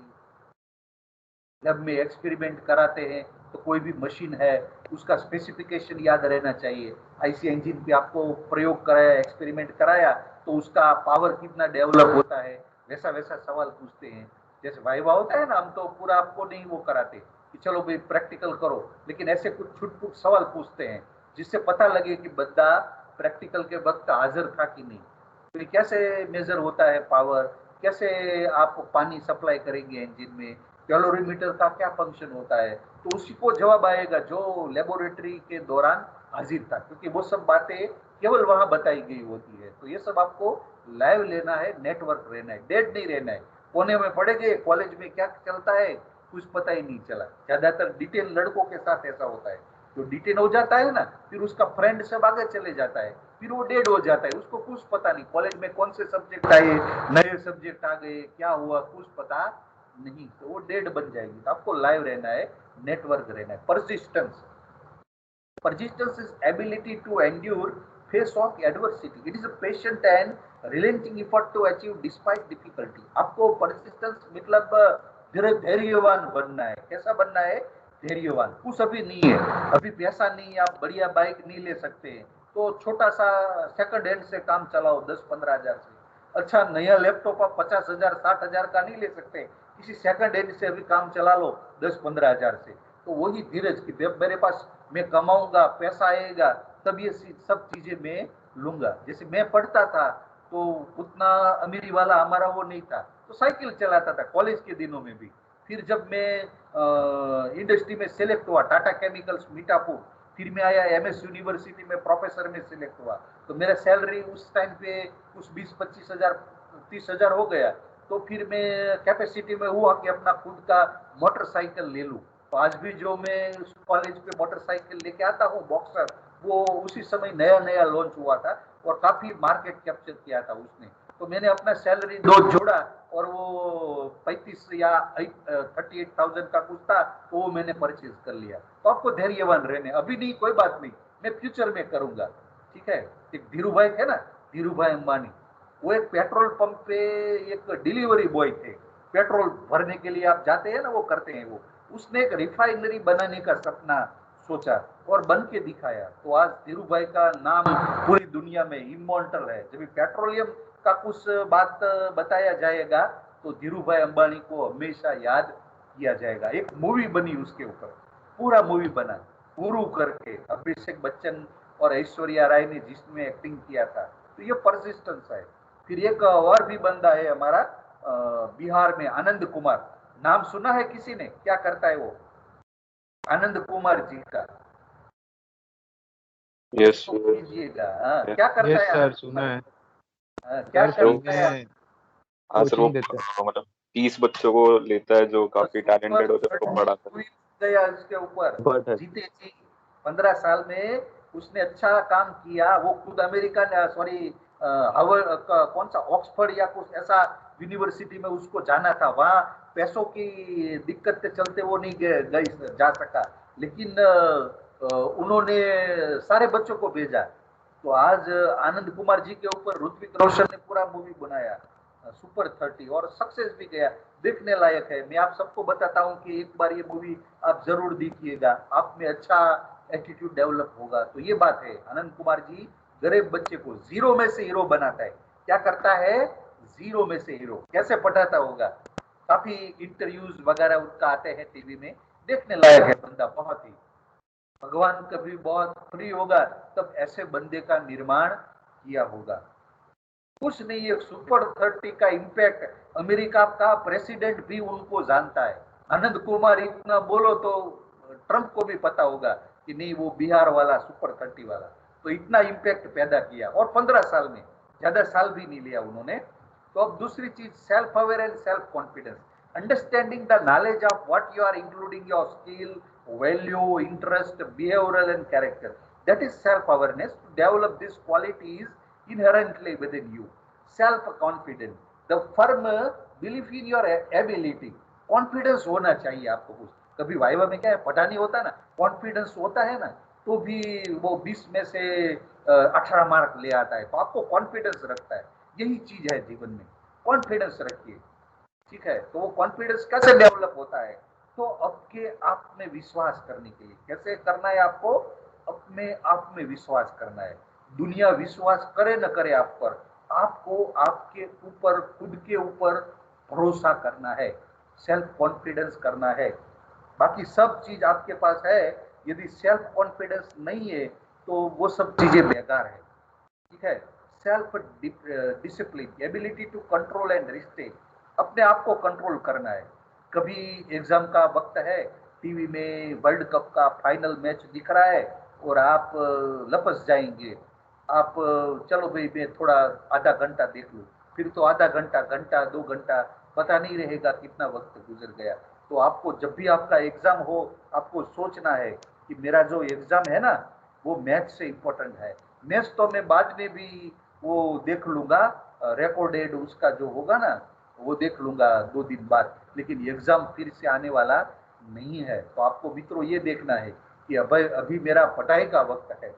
लैब में एक्सपेरिमेंट कराते हैं तो कोई भी मशीन है उसका स्पेसिफिकेशन याद रहना चाहिए। आईसी इंजन पे आपको प्रयोग कराया, एक्सपेरिमेंट कराया, तो उसका पावर कितना डेवलप होता है, वैसा वैसा सवाल पूछते हैं। जैसे वाइवा होता है ना, हम तो पूरा आपको नहीं वो कराते कि चलो भाई प्रैक्टिकल करो, लेकिन ऐसे कुछ छुटपुट सवाल पूछते हैं जिससे पता लगे कि बंदा प्रैक्टिकल के वक्त हाजिर था कि नहीं। तो ये कैसे मेजर होता है पावर, कैसे आप पानी सप्लाई करेंगे इंजन में, कैलोरीमीटर का क्या फंक्शन होता है, तो उसी को जवाब आएगा जो लेबोरेटरी के दौरान हाजिर था, क्योंकि वो सब बातें केवल वहां बताई गई होती है। तो ये सब आपको लाइव लेना है, नेटवर्क रहना है, डेड नहीं रहना है। कोने में पड़े गए, कॉलेज में क्या चलता है कुछ पता ही नहीं चला। ज्यादातर डिटेन लड़कों के साथ ऐसा होता है, जो डिटेन हो जाता है ना, फिर उसका फ्रेंड सब आगे चले जाता है, फिर वो डेड हो जाता है, उसको कुछ पता नहीं कॉलेज में कौन से सब्जेक्ट आए, नए सब्जेक्ट आ गए, क्या हुआ कुछ पता नहीं, तो वो डेड बन जाएगी। तो आपको लाइव रहना है, नेटवर्क रहना है। Persistence, persistence is ability to endure face of adversity. It is a patient and relenting effort to achieve despite difficulty. आपको persistence मतलब धैर्यवान बनना है। कैसा बनना है? धैर्यवान। कुछ अभी नहीं है, अभी पैसा नहीं है, आप बढ़िया बाइक नहीं ले सकते, तो छोटा सा सेकंड हैंड से काम चलाओ 10-15 हजार से। अच्छा नया लैपटॉप आप 50,000 60,000 का नहीं ले सकते, किसी सेकंड हैंड से अभी काम चला लो 10-15 हजार से। तो वही धीरज की, मेरे पास मैं कमाऊंगा, पैसा आएगा, तब ये सब चीजें मैं लूंगा। जैसे मैं पढ़ता था तो उतना अमीरी वाला हमारा वो नहीं था, तो साइकिल चलाता था कॉलेज के दिनों में भी। फिर जब मैं इंडस्ट्री में सिलेक्ट हुआ, टाटा केमिकल्स मीठापुर, फिर मैं आया एमएस यूनिवर्सिटी में प्रोफेसर में सिलेक्ट हुआ, तो मेरा सैलरी उस टाइम पे कुछ 20-25 हजार 30 हजार हो गया। तो फिर मैं कैपेसिटी में हुआ कि अपना खुद का मोटरसाइकिल ले लूं। तो आज भी जो मैं उस कॉलेज पे मोटरसाइकिल लेके आता हूँ बॉक्सर, वो उसी समय नया नया लॉन्च हुआ था और काफी मार्केट कैप्चर किया था उसने। तो मैंने अपना सैलरी दो जोड़ा और वो 35 या 38,000 का कुछ था, तो वो मैंने परचेज कर लिया। तो आपको धैर्यवान रहने, अभी नहीं कोई बात नहीं, मैं फ्यूचर में करूंगा, ठीक है। एक धीरू भाई थे ना, धीरू भाई अंबानी, वो एक पेट्रोल पंप पे एक डिलीवरी बॉय थे। पेट्रोल भरने के लिए आप जाते हैं ना, वो करते हैं वो, उसने एक रिफाइनरी बनाने का सपना सोचा और बन के दिखाया। तो आज धीरू भाई का नाम पूरी दुनिया में इमॉर्टल है। जब पेट्रोलियम का कुछ बात बताया जाएगा तो धीरू भाई अंबानी को हमेशा याद किया जाएगा। एक मूवी बनी उसके ऊपर, पूरा मूवी बना गुरु करके, अभिषेक बच्चन और ऐश्वर्या राय ने जिसमें एक्टिंग किया था। तो ये परसिस्टेंस है। फिर एक और भी बंदा है हमारा बिहार में, आनंद कुमार, नाम सुना है किसी ने? क्या करता है वो? आनंद कुमार जी का यस तो कीजिएगा। क्या करता यस है सर, आनंद सुना कुमार? है क्या सर, करता फ्री है? में हाँ सर, वो कोचिंग देते हैं। मतलब 30 बच्चों को लेता है जो काफी टैलेंटेड होते हैं, उसको पढ़ाता है। गया उसके ऊपर, बट है जीते जी 15 साल में उसने अच्छा काम किया। वो खुद अमेरिकन, सॉरी हार्वर्ड, कौन सा ऑक्सफोर्ड या कुछ ऐसा यूनिवर्सिटी में उसको जाना था, वहाँ पैसों की दिक्कत के चलते वो नहीं गई जा सका। लेकिन उन्होंने सारे बच्चों को भेजा। तो आज आनंद कुमार जी के ऊपर ऋत्विक रोशन ने पूरा मूवी बनाया सुपर 30 और सक्सेस भी गया, देखने लायक है। मैं आप सबको बताता हूँ कि एक बार ये मूवी आप जरूर देखिएगा, आप में अच्छा एटीट्यूड डेवलप होगा। तो ये बात है, आनंद कुमार जी गरीब बच्चे को जीरो में से हीरो बनाता है। क्या करता है? जीरो में से हीरो कैसे पढ़ाता होगा। काफी इंटरव्यूज वगैरह उनका आते हैं टीवी में, देखने लायक है बंदा बहुत ही। भगवान कभी बहुत फ्री होगा तब ऐसे बंदे का निर्माण किया होगा। कुछ नहीं, एक सुपर 30 का इम्पैक्ट अमेरिका का प्रेसिडेंट भी उनको जानता है। आनंद कुमार इतना बोलो तो ट्रंप को भी पता होगा कि नहीं वो बिहार वाला सुपर 30 वाला। तो इतना इम्पैक्ट पैदा किया और 15 साल में, ज्यादा साल भी नहीं लिया उन्होंने। तो अब दूसरी चीज, self aware and self confidence, understanding the knowledge of what you are including your skill, value, interest, behavioural and character, that is self awareness. To develop these qualities inherently within you, self confidence, the firm belief in your ability, confidence होना चाहिए आपको। कुछ कभी viva में क्या है, पता नहीं होता ना, कॉन्फिडेंस होता है ना, तो भी वो 20 में से 18 मार्क ले आता है। तो आपको कॉन्फिडेंस रखता है, यही चीज है जीवन में, कॉन्फिडेंस रखिए। ठीक है, तो वो कॉन्फिडेंस कैसे डेवलप होता है? तो आपके आप में विश्वास करने के लिए कैसे करना है आपको? अपने आप में विश्वास करना है। दुनिया विश्वास करे न करे आप पर, आपको आपके ऊपर, खुद के ऊपर भरोसा करना है, सेल्फ कॉन्फिडेंस करना है। बाकी सब चीज आपके पास है, यदि सेल्फ कॉन्फिडेंस नहीं है तो वो सब चीजें बेकार है। ठीक है, self discipline, ability to control and restrain, अपने आप को कंट्रोल करना है। कभी एग्जाम का वक्त है, टीवी में वर्ल्ड कप का फाइनल मैच दिख रहा है और आप लपस जाएंगे। आप चलो भाई मैं थोड़ा आधा घंटा देख लूं, फिर तो आधा घंटा, घंटा, 2 घंटा, पता नहीं रहेगा कितना वक्त गुजर गया। तो आपको जब भी आपका एग्जाम हो, आपको सोचना है कि मेरा जो एग्जाम है ना वो मैथ से इम्पोर्टेंट है। मैथ तो मैं बाद में भी वो देख लूंगा, रिकॉर्डेड उसका जो होगा ना वो देख लूंगा 2 दिन बाद, लेकिन एग्जाम फिर से आने वाला नहीं है। तो आपको मित्रों ये देखना है कि अभी अभी मेरा पढ़ाई का वक्त है।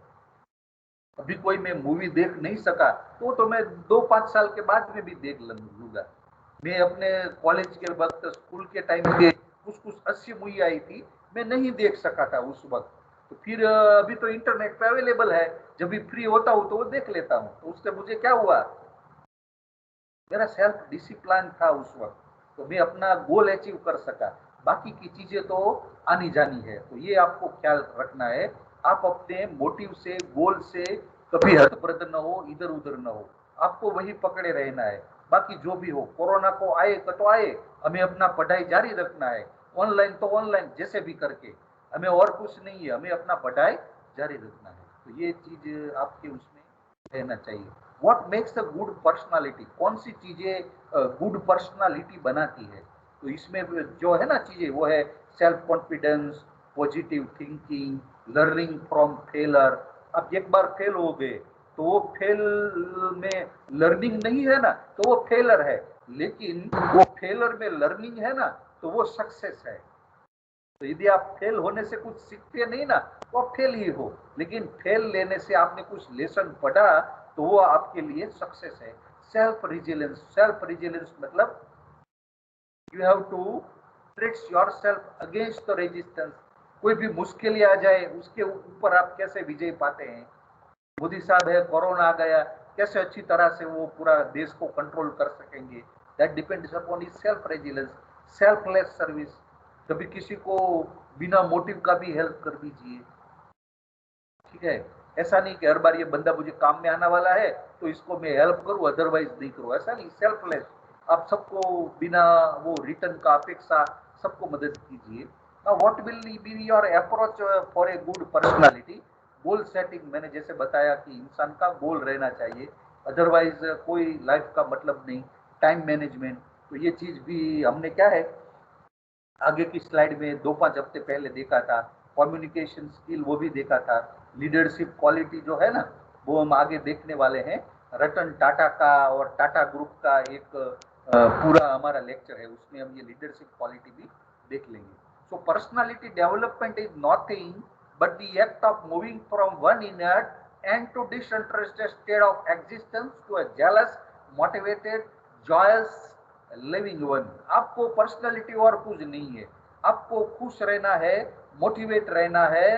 अभी कोई मैं मूवी देख नहीं सका तो मैं 2-5 साल के बाद में भी देख लूंगा। मैं अपने कॉलेज के वक्त, स्कूल के टाइम पे कुछ कुछ अच्छी मूवी आई थी, मैं नहीं देख सका था उस वक्त। तो फिर अभी तो इंटरनेट पे अवेलेबल है, जब भी फ्री होता हूँ तो वो देख लेता हूँ। तो उससे मुझे क्या हुआ, मेरा सेल्फ डिसिप्लिन था उस वक्त, तो मैं अपना गोल अचीव कर सका। बाकी की चीजें तो आनी जानी है। तो ये आपको ख्याल रखना है, आप अपने मोटिव से, गोल से कभी हतप्रद न हो, इधर उधर न हो, आपको वही पकड़े रहना है। बाकी जो भी हो, कोरोना को आए तो आए, हमें अपना पढ़ाई जारी रखना है, ऑनलाइन तो ऑनलाइन जैसे भी करके, हमें और कुछ नहीं है, हमें अपना पढ़ाई जारी रखना है। तो ये चीज आपके उसमें रहना चाहिए। What makes a good personality, कौन सी चीजें गुड पर्सनालिटी बनाती है? तो इसमें जो है ना चीजें, वो है self confidence, positive thinking, learning from failure. अब एक बार फेल हो गए तो वो फेल में लर्निंग नहीं है ना, तो वो फेलर है। लेकिन वो फेलर में लर्निंग है ना, तो वो सक्सेस है। तो यदि आप फेल होने से कुछ सीखते नहीं ना, तो आप फेल ही हो। लेकिन फेल लेने से आपने कुछ लेसन पढ़ा तो वो आपके लिए सक्सेस है। सेल्फ रिजिलेंस, सेल्फ रिजिलेंस मतलब you have to treat yourself against the resistance. कोई भी मुश्किल आ जाए उसके ऊपर आप कैसे विजय पाते हैं। मोदी साहब है, कोरोना आ गया, कैसे अच्छी तरह से वो पूरा देश को कंट्रोल कर सकेंगे, that depends upon his self resilience. Selfless service, कभी किसी को बिना मोटिव का भी हेल्प कर दीजिए। ठीक है, ऐसा नहीं कि हर बार ये बंदा मुझे काम में आने वाला है तो इसको मैं हेल्प करूं, अदरवाइज नहीं करूं, ऐसा नहीं। सेल्फलेस, आप सबको बिना वो रिटर्न का अपेक्षा सबको मदद कीजिए। Now what will be your approach for a good personality? Goal setting, मैंने जैसे बताया कि इंसान का गोल रहना चाहिए, अदरवाइज कोई लाइफ का मतलब नहीं। टाइम मैनेजमेंट, तो ये चीज भी हमने क्या है आगे की स्लाइड में 2-5 हफ्ते पहले देखा था। कम्युनिकेशन स्किल वो भी देखा था। लीडरशिप क्वालिटी जो है ना, वो हम आगे देखने वाले हैं। रतन टाटा का और टाटा ग्रुप का एक पूरा हमारा लेक्चर है, उसमें हम ये लीडरशिप क्वालिटी भी देख लेंगे। So personality development is nothing but the act of moving from one inert and to disinterested state of existence to a jealous, motivated, joyous living one. आपको पर्सनैलिटी और कुछ नहीं है, आपको खुश रहना है, मोटिवेट रहना है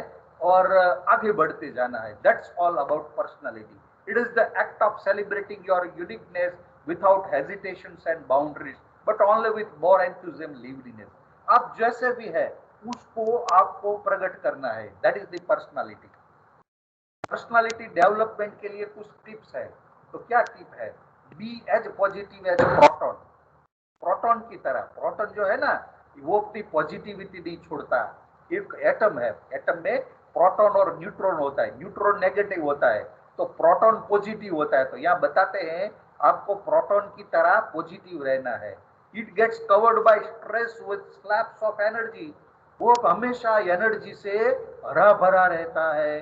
और आगे बढ़ते जाना है। That's all about personality. It is the act of celebrating your uniqueness without hesitations and boundaries but only with more enthusiasm liveliness. आप जैसे भी है उसको आपको प्रकट करना है। That is the personality. Personality development के लिए कुछ टिप्स है। तो क्या टिप है? Be as positive as proton. Proton की तरह, प्रोटॉन जो है ना वो अपनी पॉजिटिविटी नहीं छोड़ता। एक एटम है, एटम में प्रोटॉन और न्यूट्रॉन होता है, न्यूट्रॉन नेगेटिव होता है तो प्रोटॉन पॉजिटिव होता है। तो यहाँ बताते हैं आपको प्रोटॉन की तरह पॉजिटिव रहना है। It gets covered by stress with slaps of energy. वो हमेशा एनर्जी से हरा भरा रहता है।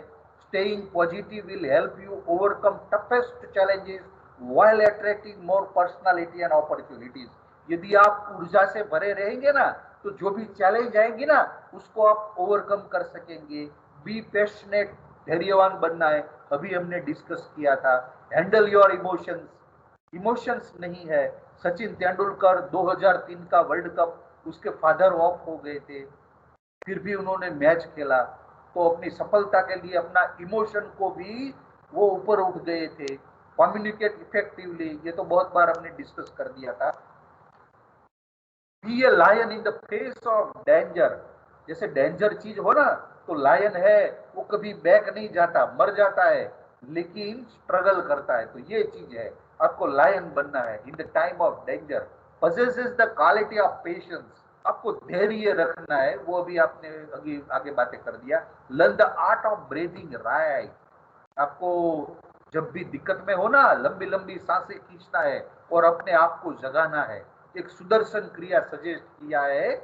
Staying positive will help you overcome toughest challenges while attracting more personality and opportunities. यदि आप ऊर्जा से भरे रहेंगे ना तो जो भी चैलेंज आएंगी ना उसको आप ओवरकम कर सकेंगे। बी पैशनेट, धैर्यवान बनना है, अभी हमने डिस्कस किया था। हैंडल योर इमोशंस, इमोशंस नहीं है। सचिन तेंदुलकर 2003 का वर्ल्ड कप उसके फादर ऑफ हो गए थे, फिर भी उन्होंने मैच खेला। तो अपनी सफलता के लिए अपना इमोशन को भी वो ऊपर उठ गए थे। कम्युनिकेट इफेक्टिवली, ये तो बहुत बार हमने डिस्कस कर दिया था। Be a lion in the face of danger. जैसे डेंजर चीज हो ना तो लायन है वो कभी बैक नहीं जाता, मर जाता है लेकिन स्ट्रगल करता है। तो ये चीज है, आपको लायन बनना है in the time of danger. possesses the quality of patience, आपको धैर्य रखना है, वो अभी आपने आगे बातें कर दिया। Learn the art of breathing right, आपको जब भी दिक्कत में हो ना लंबी लंबी सांसें खींचना है और अपने आप को जगाना है। एक सुदर्शन क्रिया सजेस्ट किया है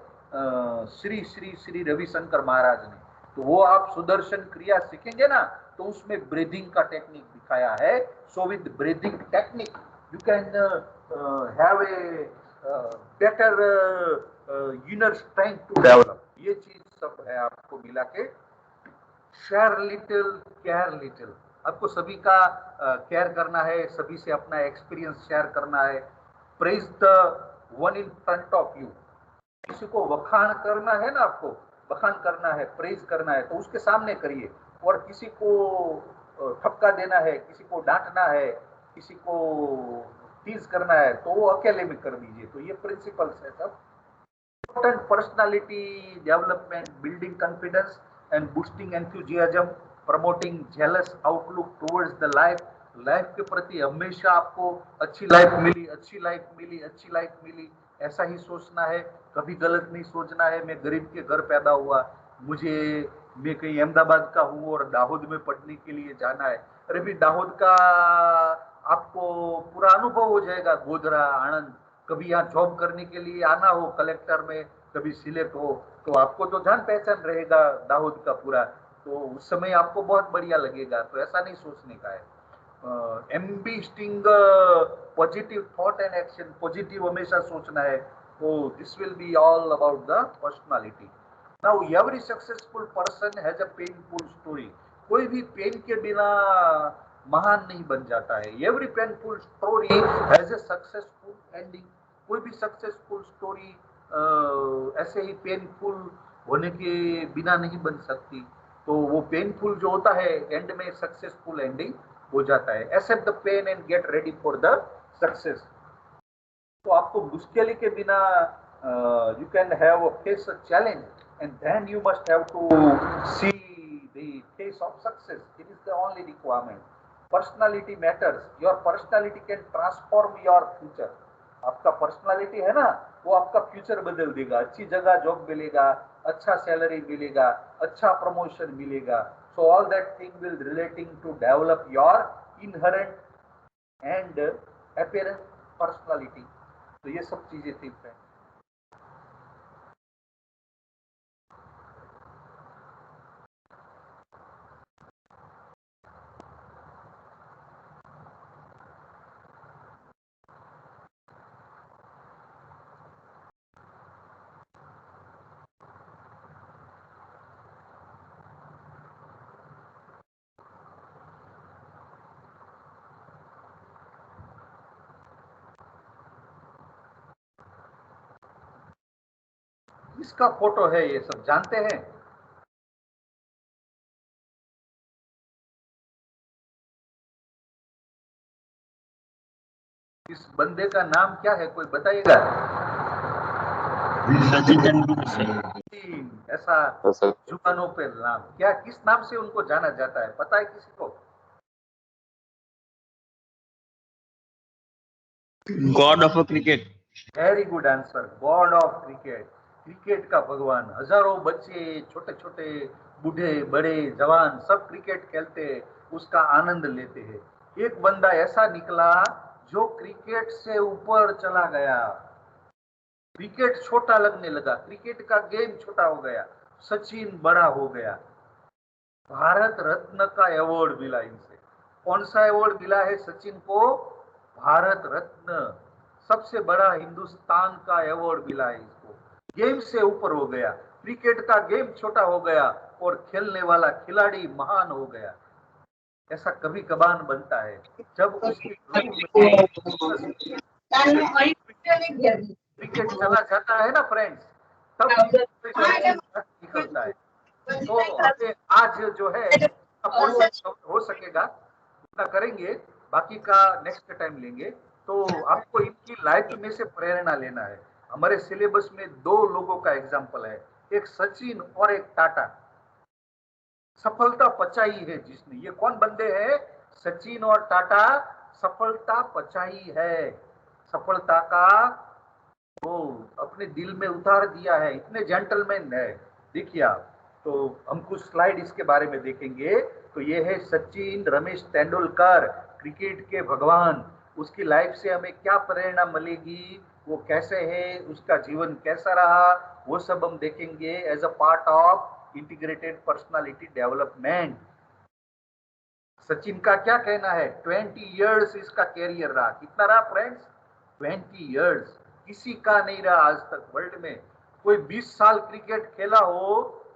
श्री श्री श्री रविशंकर महाराज ने। तो वो आप सुदर्शन क्रिया सीखेंगे ना तो उसमें ब्रीदिंग का टेक्निक दिखाया है। So with breathing technique you can have a better inner strength to develop. ये चीज सब है आपको मिला के। शेयर लिटिल केयर लिटिल, आपको सभी का केयर करना है, सभी से अपना एक्सपीरियंस शेयर करना है। Praise the one in front of you, किसी को वखाण करना है ना, आपको वखाण करना है, प्रेज करना है तो उसके सामने करिए। और किसी को ठपका देना है, किसी को डांटना है, किसी को टीज करना है तो वो अकेले में कर दीजिए। तो ये प्रिंसिपल्स है सब। important personality development, building confidence and boosting enthusiasm, promoting jealous outlook towards the life। Life के प्रति हमेशा आपको अच्छी लाइफ मिली, अच्छी लाइफ मिली, अच्छी लाइफ मिली ऐसा ही सोचना है। कभी गलत नहीं सोचना है मैं गरीब के घर पैदा हुआ, मैं कहीं अहमदाबाद का हूँ और दाहोद में पढ़ने के लिए जाना है। अरे भी दाहोद का आपको पूरा अनुभव हो जाएगा, गोधरा, आणंद। कभी यहाँ जॉब करने के लिए आना हो कलेक्टर में, कभी सिलेक्ट हो तो आपको तो जान पहचान रहेगा दाहोद का पूरा, तो उस समय आपको बहुत बढ़िया लगेगा। तो ऐसा नहीं सोचने का है। Embracing positive thought and action, positive हमेशा सोचना है। तो this will be all about the personality. Now every successful person has a painful story. कोई भी पेन के बिना महान नहीं बन जाता है। Every painful story has a successful ending. कोई भी सक्सेसफुल स्टोरी ऐसे ही पेनफुल होने के बिना नहीं बन सकती। तो वो पेनफुल जो होता है एंड में सक्सेसफुल एंडिंग हो जाता है। Accept the pain and get ready for the success. तो आपको मुश्किल के बिना you can have a face a challenge and then you must have to see the face of success. It is the only requirement. Personality matters, your personality can transform your future. आपका personality है ना वो आपका future बदल देगा। अच्छी जगह job मिलेगा, अच्छा सैलरी मिलेगा, अच्छा प्रमोशन मिलेगा। So all that thing will relating to develop your inherent and appearance personality. तो ये सब चीजें थी फ्रेंड। किसका फोटो है ये सब जानते हैं? इस बंदे का नाम क्या है, कोई बताइएगा? सचिन तेंदुलकर। ऐसा सर जुबानों पे नाम, क्या किस नाम से उनको जाना जाता है, पता है किसी को? God of cricket. Very good answer, God of cricket. Cricket का भगवान। हजारों बच्चे, छोटे छोटे, बूढ़े बड़े जवान, सब क्रिकेट खेलते हैं, उसका आनंद लेते हैं। एक बंदा ऐसा निकला जो क्रिकेट से ऊपर चला गया। क्रिकेट छोटा लगने लगा, क्रिकेट का गेम छोटा हो गया, सचिन बड़ा हो गया। भारत रत्न का अवार्ड मिला इनसे। कौन सा अवार्ड मिला है सचिन को? भारत रत्न, सबसे बड़ा हिंदुस्तान का अवार्ड मिला है इसको। गेम से ऊपर हो गया, क्रिकेट का गेम छोटा हो गया और खेलने वाला खिलाड़ी महान हो गया। ऐसा कभी कभार बनता है जब उसकी क्रिकेट चला जाता है ना फ्रेंड्स, तब निकलता है। तो हमें आज जो है हो सकेगा उतना करेंगे, बाकी का नेक्स्ट टाइम लेंगे। तो आपको इनकी लाइफ में से प्रेरणा लेना है। हमारे सिलेबस में दो लोगों का एग्जाम्पल है, एक सचिन और एक टाटा। सफलता पचाई है जिसने, ये कौन बंदे हैं? सचिन और टाटा सफलता पचाई है। सफलता का वो अपने दिल में उतार दिया है, इतने जेंटलमैन है। देखिए आप, तो हम कुछ स्लाइड इसके बारे में देखेंगे। तो ये है सचिन रमेश तेंदुलकर, क्रिकेट के भगवान। उसकी लाइफ से हमें क्या प्रेरणा मिलेगी, वो कैसे है, उसका जीवन कैसा रहा, वो सब हम देखेंगे as a part of integrated personality development. Sachin का क्या कहना है? 20 इयर्स इसका कैरियर रहा। कितना रहा फ्रेंड्स? 20 इयर्स। किसी का नहीं रहा आज तक वर्ल्ड में। कोई 20 साल क्रिकेट खेला हो,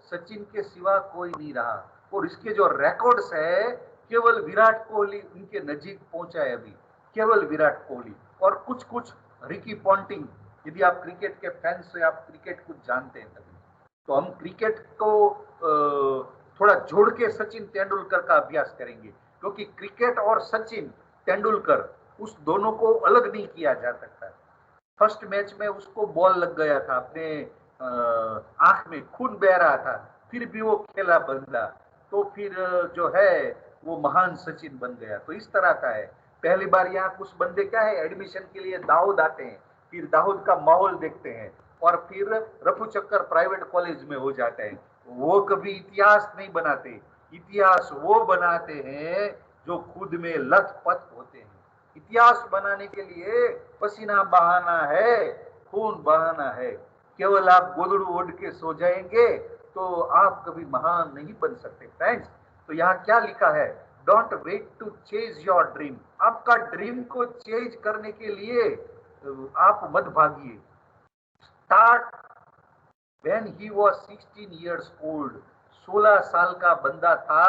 सचिन के सिवा कोई नहीं रहा। और इसके जो रिकॉर्ड्स है, केवल विराट कोहली उनके नजीक पहुंचा है अभी, केवल विराट कोहली और कुछ कुछ रिकी पॉन्टिंग। यदि आप क्रिकेट के फैंस से आप क्रिकेट कुछ जानते हैं तभी। तो हम क्रिकेट को थोड़ा जोड़ के सचिन तेंदुलकर का अभ्यास करेंगे, क्योंकि क्रिकेट और सचिन तेंदुलकर उस दोनों को अलग नहीं किया जा सकता। फर्स्ट मैच में उसको बॉल लग गया था, अपने आंख में खून बह रहा था, फिर भी वो खेला बंदा, तो फिर जो है वो महान सचिन बन गया। तो इस तरह का है। पहली बार यहाँ कुछ बंदे क्या है, एडमिशन के लिए दाऊद आते हैं, फिर दाऊद का माहौल देखते हैं और फिर रफू चक्कर प्राइवेट कॉलेज में हो जाते हैं। वो कभी इतिहास नहीं बनाते, इतिहास वो बनाते हैं जो खुद में लथपथ होते हैं। इतिहास बनाने के लिए पसीना बहाना है, खून बहाना है। केवल आप गोदड़ू ओढ़ के सो जाएंगे तो आप कभी महान नहीं बन सकते फ्रेंड्स। तो यहाँ क्या लिखा है? Don't wait to chase your dream. आपका ड्रीम को चेज करने के लिए आप मत भागिए। Start when he was 16 years old. 16 साल का बंदा था,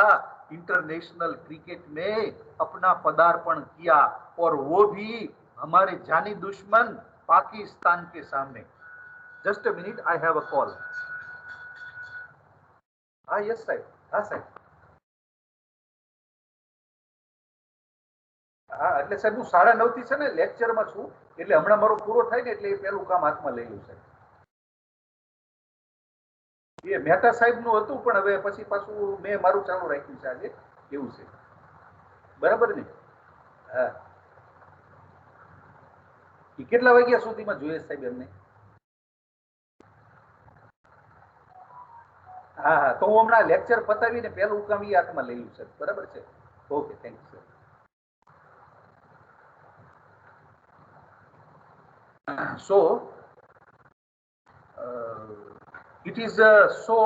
इंटरनेशनल क्रिकेट में अपना पदार्पण किया, और वो भी हमारे जानी दुश्मन पाकिस्तान के सामने। Just a minute, I have a call. हाँ यस साहब, हाँ साहब, હા એટલે સાહેબ હું 9:30 થી છે ને લેક્ચરમાં છું, એટલે હમણાં મારો પૂરો થાય ને એટલે એ પેલું કામ હાથમાં લઈ લઉં સાહેબ. એ મહેતા સાહેબનું હતું પણ હવે પછી પાછું મેં મારું ચાલુ રાખ્યું છે આજે, એવું છે. બરાબર ને? હા. એ કેટલા વાગ્યા સુધીમાં જોઈએ સાહેબ એમને? હા હા, તો હું હમણાં લેક્ચર પતાવીને પેલું કામ એ હાથમાં લઈ લઉં સાહેબ. બરાબર છે? Okay, thank you sir. So it is so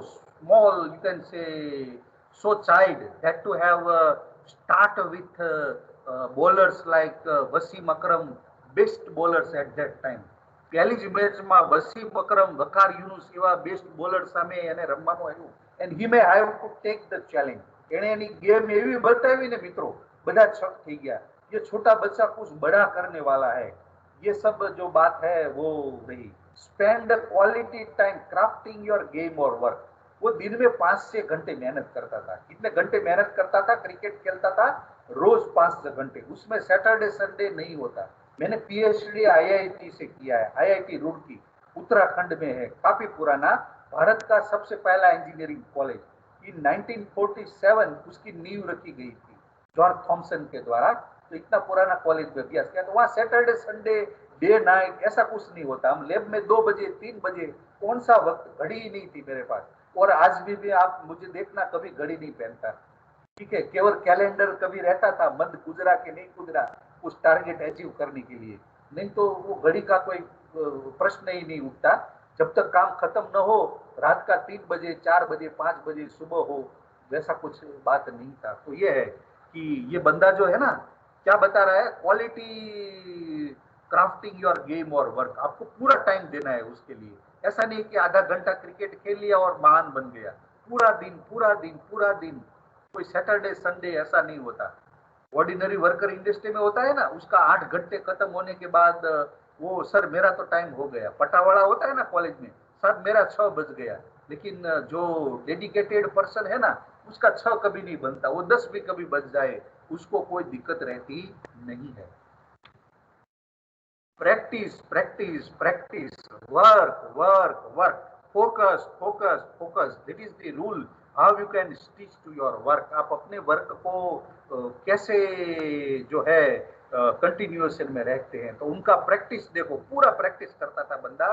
small, you can say, so child that to have start with bowlers like Wasim Akram, best bowlers at that time. પહેલી જ મેચમાં વસીમ અકરમ, વકાર યુનુસ એવા બેસ્ટ બોલર સામે એને રમવાનું આવ્યું. And he May have to take the challenge. એણે એની game એવી બતાવી ને મિત્રો, બધા છક થઈ ગયા. ये छोटा बच्चा कुछ बड़ा करने वाला है, ये सब जो बात है वो रही. Spend quality time crafting your game और वर्क। वो दिन में 5 से 6 घंटे मेहनत करता था। कितने घंटे मेहनत करता था? क्रिकेट खेलता था रोज 5 घंटे, उसमें सैटरडे संडे नहीं होता। मैंने पीएचडी आईआईटी से किया है, आईआईटी रुड़की उत्तराखंड में है, काफी पुराना, भारत का सबसे पहला इंजीनियरिंग कॉलेज। इन 1947 उसकी नींव रखी गई थी जॉर्ज थॉमसन के द्वारा। तो इतना पुराना कॉलेज में अभ्यास किया। तो वहाँ सैटरडे संडे डे नाइट ऐसा कुछ नहीं होता। हम लैब में 2 बजे 3 बजे, कौन सा वक्त, घड़ी ही नहीं थी मेरे पास। और आज भी आप मुझे देखना, कभी घड़ी नहीं पहनता, ठीक है। केवल कैलेंडर कभी रहता था, मंद गुजरा कि नहीं गुजरा उस टारगेट अचीव करने के लिए, नहीं तो वो घड़ी का कोई प्रश्न ही नहीं उठता। जब तक काम खत्म न हो, रात का 3 बजे 4 बजे 5 बजे सुबह हो, वैसा कुछ बात नहीं था। तो ये है कि ये बंदा जो है ना, क्या बता रहा है, क्वालिटी क्राफ्टिंग योर गेम और वर्क। आपको पूरा टाइम देना है उसके लिए। ऐसा नहीं कि आधा घंटा क्रिकेट खेल लिया और महान बन गया। पूरा दिन पूरा दिन पूरा दिन, कोई सैटरडे संडे ऐसा नहीं होता। ऑर्डिनरी वर्कर इंडस्ट्री में होता है ना, उसका 8 घंटे खत्म होने के बाद वो, सर मेरा तो टाइम हो गया। पटावाड़ा होता है ना कॉलेज में, सर मेरा 6 बज गया। लेकिन जो डेडिकेटेड पर्सन है ना, उसका 6 कभी नहीं बनता, वो 10 भी कभी बज जाए, उसको कोई दिक्कत रहती नहीं है। Practice practice practice, work work work, focus focus focus, that is the rule. How you can stitch to your work. आप अपने वर्क को कैसे जो है कंटिन्यूएशन में रखते हैं। तो उनका प्रैक्टिस देखो, पूरा प्रैक्टिस करता था बंदा,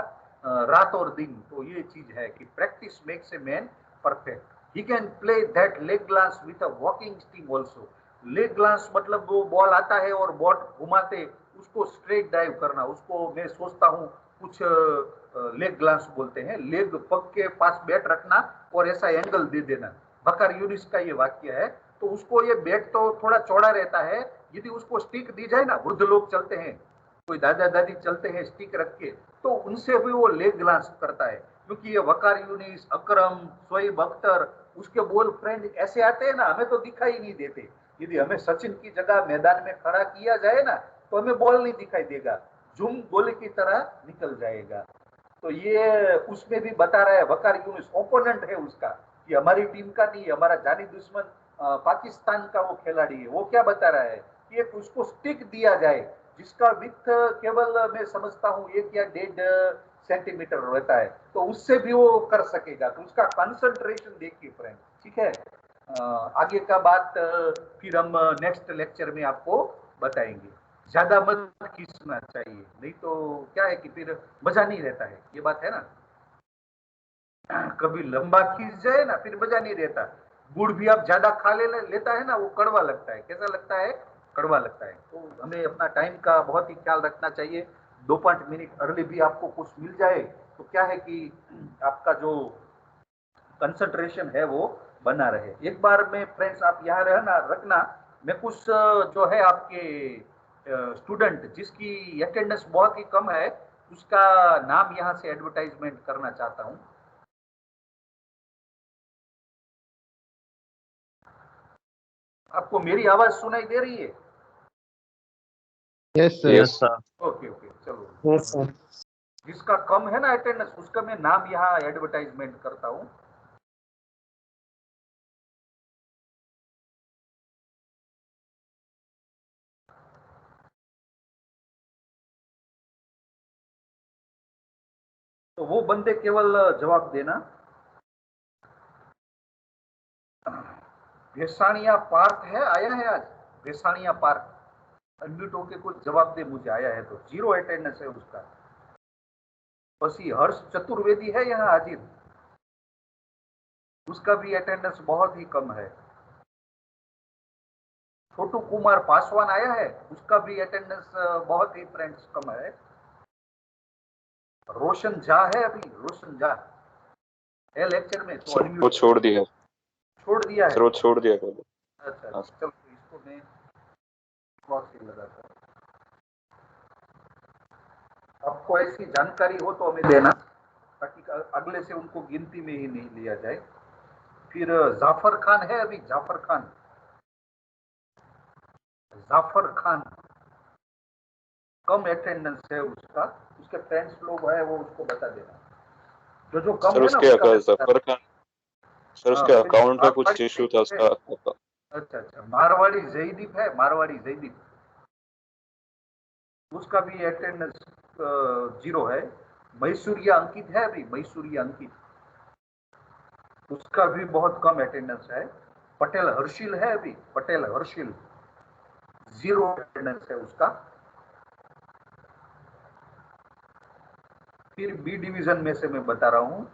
रात और दिन। तो ये चीज है कि practice makes a man perfect. He can play that leg glance with a walking stick also. Leg glance मतलब वो बॉल आता है और बॉट घुमाते, उसको स्ट्रेट ड्राइव करना, उसको मैं सोचता हूँ कुछ लेग ग्लांस बोलते हैं। लेग पग के पास बैट रखना और ऐसा एंगल दे देना। बकर यूनिस का ये वाक्य है। तो उसको ये बैट तो थोड़ा चौड़ा रहता है, यदि उसको स्टिक दी जाए ना, वृद्ध लोग चलते हैं, कोई दादा दादी चलते हैं स्टिक रख के, तो उनसे भी वो लेग ग्लांस करता है। क्योंकि ये वकार यूनिस, अकरम, शोएब अख्तर, उसके बॉल फ्रेंड ऐसे आते हैं ना, हमें तो दिखाई नहीं देते। यदि हमें सचिन की जगह मैदान में खड़ा किया जाए ना, तो हमें बॉल नहीं दिखाई देगा, झुम गोले की तरह निकल जाएगा। तो ये उसमें भी बता रहा है, वकार यूनिस ओपोनेंट है उसका, कि हमारी टीम का नहीं, हमारा जानी दुश्मन पाकिस्तान का वो खिलाड़ी है। वो क्या बता रहा है कि एक उसको स्टिक दिया जाए जिसका विड्थ केवल मैं समझता हूँ 1 या 1.5 सेंटीमीटर रहता है, तो उससे भी वो कर सकेगा। तो उसका कंसंट्रेशन देखिए फ्रेंड, ठीक है। आगे का बात फिर हम नेक्स्ट लेक्चर में आपको बताएंगे। ज्यादा मत खींचना चाहिए, नहीं तो क्या है कि फिर मजा नहीं रहता है, ये बात है ना। कभी लंबा खींच जाए ना, फिर मजा नहीं रहता। गुड़ भी आप ज्यादा खा लेता है ना, वो कड़वा लगता है। कैसा लगता है? कड़वा लगता है। तो हमें अपना टाइम का बहुत ही ख्याल रखना चाहिए। 2-5 मिनट अर्ली भी आपको कुछ मिल जाए तो क्या है कि आपका जो कंसंट्रेशन है वो बना रहे। एक बार में फ्रेंड्स आप यहाँ रहना रखना, मैं कुछ जो है आपके स्टूडेंट जिसकी अटेंडेंस बहुत ही कम है, उसका नाम यहाँ से एडवर्टाइजमेंट करना चाहता हूँ। आपको मेरी आवाज सुनाई दे रही है? Yes sir. Yes yes sir. Okay okay, चलो। Yes sir. जिसका कम है ना अटेंडेंस, उसका मैं नाम यहाँ एडवर्टाइजमेंट करता हूँ। तो वो बंदे केवल जवाब देना। भेसानिया पार्क है, आया है आज? भेसानिया पार्क अनम्यूट होके कुछ जवाब दे मुझे, आया है तो। 0 अटेंडेंस है उसका। बस ये हर्ष चतुर्वेदी है यहाँ हाजिर, उसका भी अटेंडेंस बहुत ही कम है। छोटू कुमार पासवान आया है, उसका भी अटेंडेंस बहुत ही फ्रेंड्स कम है। रोशन झा है, अभी रोशन झा है लेक्चर में, तो सर वो अनम्यूट छोड़ दिया, छोड़ दिया सर है। वो छोड़ दिया पहले। अच्छा हाँ चलो, तो इसको मैं क्रॉस ही लगाता हूँ। आपको ऐसी जानकारी हो तो हमें देना, ताकि अगले से उनको गिनती में ही नहीं लिया जाए। फिर जाफर खान है अभी, जाफर खान, जाफर खान कम अटेंडेंस है उसका, उसके फ्रेंड्स लोग है वो उसको बता देना। जो कम सर है ना उसके उसका मैं बता। जफर खान, सर हाँ उसके फिर अकाउंट में कुछ मारवाड़ी इशू था है। उसका। अच्छा अच्छा, मारवाड़ी जयदीप है, मारवाड़ी जयदीप, उसका भी अटेंडेंस 0 है। मैसूरिया अंकित है अभी, मैसूरिया अंकित, उसका भी बहुत कम अटेंडेंस है। पटेल हर्षिल है अभी, पटेल हर्षिल 0 अटेंडेंस है उसका। फिर बी डिवीजन में से मैं बता रहा हूँ,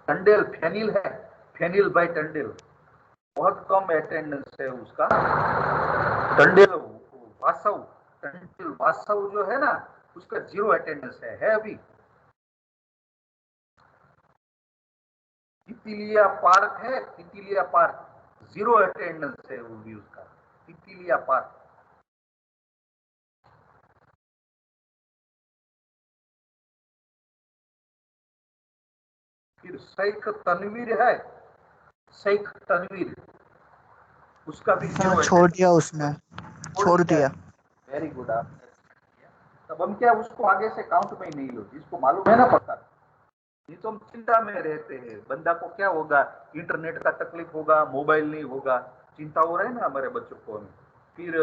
टंडेल फेनिल है, फेनिल भाई टंडेल, बहुत कम अटेंडेंस है उसका। टंडेल वासव, टंडेल वासव जो है ना, उसका 0 अटेंडेंस है अभी। तितिलिया पार्क है, तितिलिया पार्क 0 अटेंडेंस है वो भी उसका, तितिलिया पार्क। फिर शेख तनवीर है, शेख तनवीर, उसका भी 0 छोड़ दिया अटेंडेंस। उसने, छोड़ दिया। वेरी गुड, आपने किया। तब हम क्या उसको आगे से काउंट में ही नहीं लो, जिसको मालूम है ना पता, नहीं तो हम चिंता में रहते हैं। बंदा को क्या होगा, इंटरनेट का तकलीफ होगा, मोबाइल नहीं होगा, चिंता हो रहा है ना हमारे बच्चों को हमें। फिर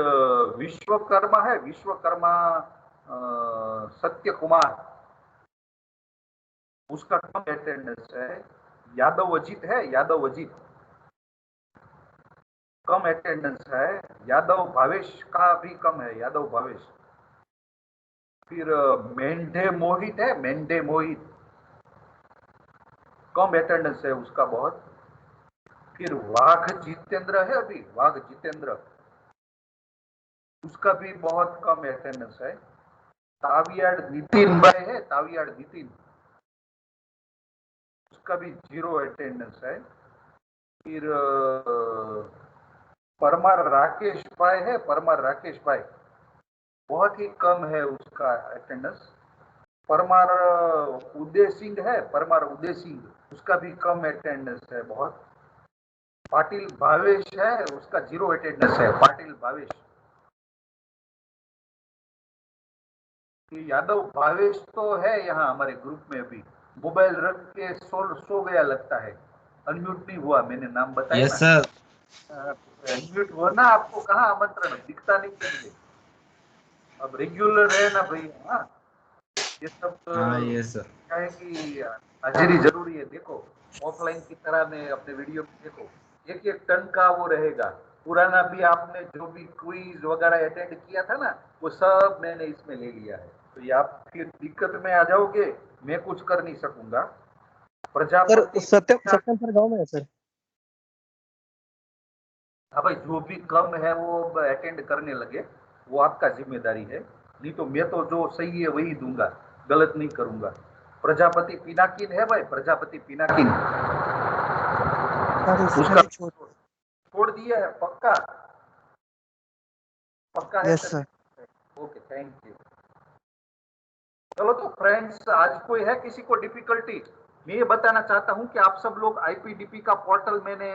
विश्वकर्मा है, विश्वकर्मा सत्य कुमार, उसका कम अटेंडेंस है। यादव अजीत है, यादव अजीत, कम अटेंडेंस है। यादव भावेश का भी कम है, यादव भावेश। फिर मेंढे मोहित है, मेंढे मोहित, कम अटेंडेंस है उसका बहुत। फिर वाघ जितेंद्र है अभी, वाघ जितेंद्र, उसका भी बहुत कम अटेंडेंस है। तावियाड नितिन भाई है, तावियाड नितिन, उसका भी 0 अटेंडेंस है। फिर परमार राकेश भाई है, परमार राकेश भाई, बहुत ही कम है उसका अटेंडेंस। परमार उदय सिंह है, परमार उदय सिंह, उसका भी कम अटेंडेंस है बहुत। पाटिल भावेश है, उसका 0 अटेंडेंस है, पाटिल भावेश। यादव भावेश तो है यहाँ हमारे ग्रुप में भी, मोबाइल रख के सो गया लगता है, अनम्यूट नहीं हुआ, मैंने नाम बताया यस ना। सर। अनम्यूट हुआ ना, आपको कहाँ आमंत्रण, दिखता नहीं है मुझे। अब रेगुलर है ना भाई, हाँ ये सब हाँ यस सर। क्या है कि हाजिरी जरूरी है। देखो ऑफलाइन की तरह में अपने वीडियो में देखो, एक एक टन का वो रहेगा। पुराना भी आपने जो भी क्विज वगैरह अटेंड किया था ना, वो सब मैंने इसमें ले लिया है। तो ये आप फिर दिक्कत में आ जाओगे, मैं कुछ कर नहीं सकूंगा। सर प्रजापति, सत्यम सत्यम सर गांव में है सर। हाँ भाई, जो भी कम है वो अटेंड करने लगे, वो आपका जिम्मेदारी है। नहीं तो मैं तो जो सही है वही दूंगा, गलत नहीं करूंगा। प्रजापति पिनाकिन है भाई, प्रजापति पिनाकिन, सर उसने उसका भी छोड़। छोड़ दिया है पक्का, पक्का है yes sir. Sir. Okay, thank you. चलो तो फ्रेंड्स, आज कोई है किसी को डिफिकल्टी? मैं ये बताना चाहता हूं कि आप सब लोग आईपीडीपी का पोर्टल मैंने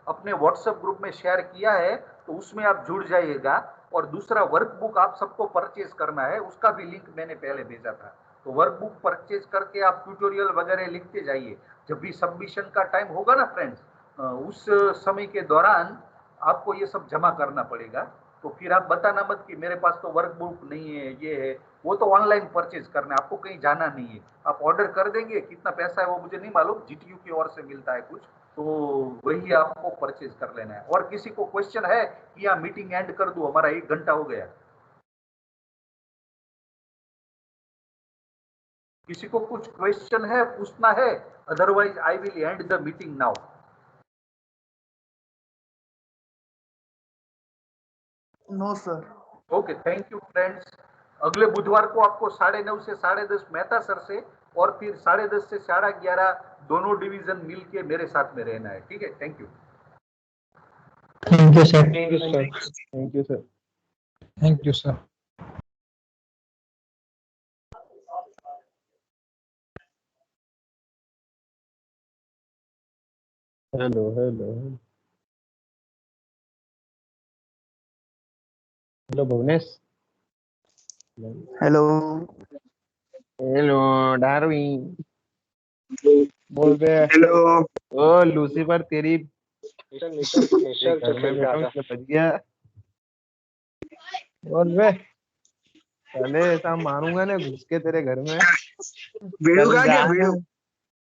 अपने व्हाट्सएप ग्रुप में शेयर किया है, तो उसमें आप जुड़ जाइएगा। और दूसरा वर्कबुक आप सबको परचेज करना है, उसका भी लिंक मैंने पहले भेजा था। तो वर्कबुक परचेज करके आप ट्यूटोरियल वगैरह लिखते जाइए। जब भी सबमिशन का टाइम होगा ना फ्रेंड्स, उस समय के दौरान आपको ये सब जमा करना पड़ेगा। तो फिर आप बताना मत कि मेरे पास तो वर्कबुक नहीं है, ये है वो। तो ऑनलाइन परचेज करना है, आपको कहीं जाना नहीं है। आप ऑर्डर कर देंगे, कितना पैसा है वो मुझे नहीं मालूम, जीटीयू की ओर से मिलता है कुछ, तो वही आपको परचेज कर लेना है। और किसी को क्वेश्चन है कि या मीटिंग एंड कर दूं, हमारा 1 घंटा हो गया। किसी को कुछ क्वेश्चन है, पूछना है? Otherwise I will end the meeting now. No sir. Okay, thank you friends. अगले बुधवार को आपको 9:30 से 10:30 मेहता सर से, और फिर 10:30 से 11:30 दोनों डिवीजन मिल के मेरे साथ में रहना है, ठीक है? Thank you. Thank you sir. Thank you sir. Thank you sir. Thank you sir. Hello hello hello Bhuvnesh. Hello. Hello Darwin, बोल बे। हेलो। ओ लूसीफर तेरी तेरे घर में बैठा हूँ इसलिए बच गया। बोल बे, पहले ऐसा मारूंगा ना घुस के तेरे घर में। वीडियो चल का जा। क्या वीडियो?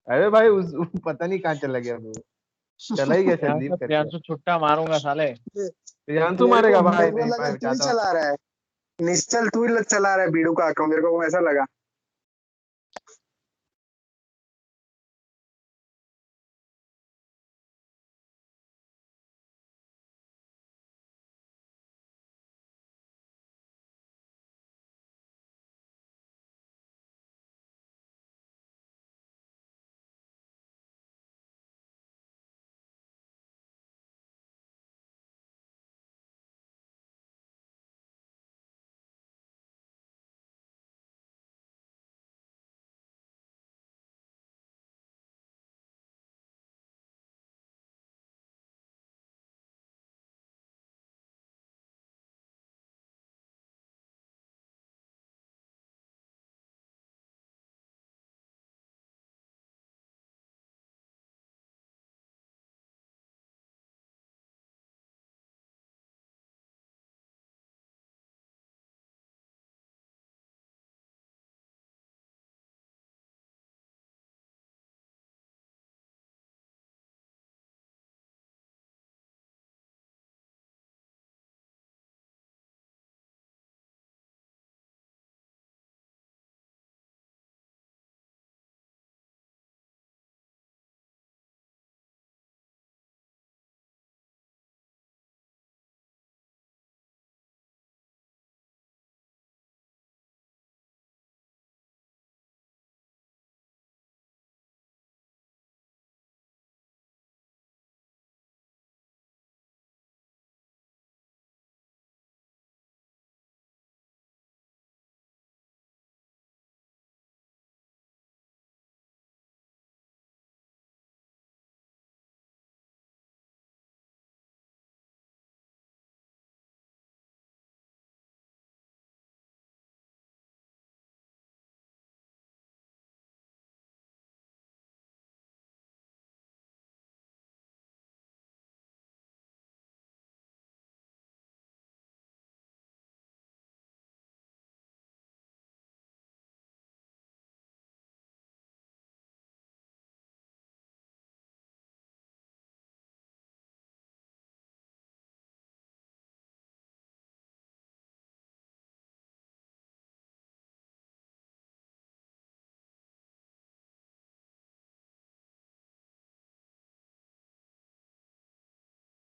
अरे भाई पता नहीं कहाँ चला गया वो। चला ही गया यहाँ संदीप से करके। प्रियांशु छुट्टा मारूंगा साले। प्रियांशु मारेगा भाई, मेरे को नहीं लगा मैं तू ही चाहता हूँ। चला रहा है। निश्चल तू ही चला रहा है वीडियो का अकाउंट, मेरे को ऐसा लगा।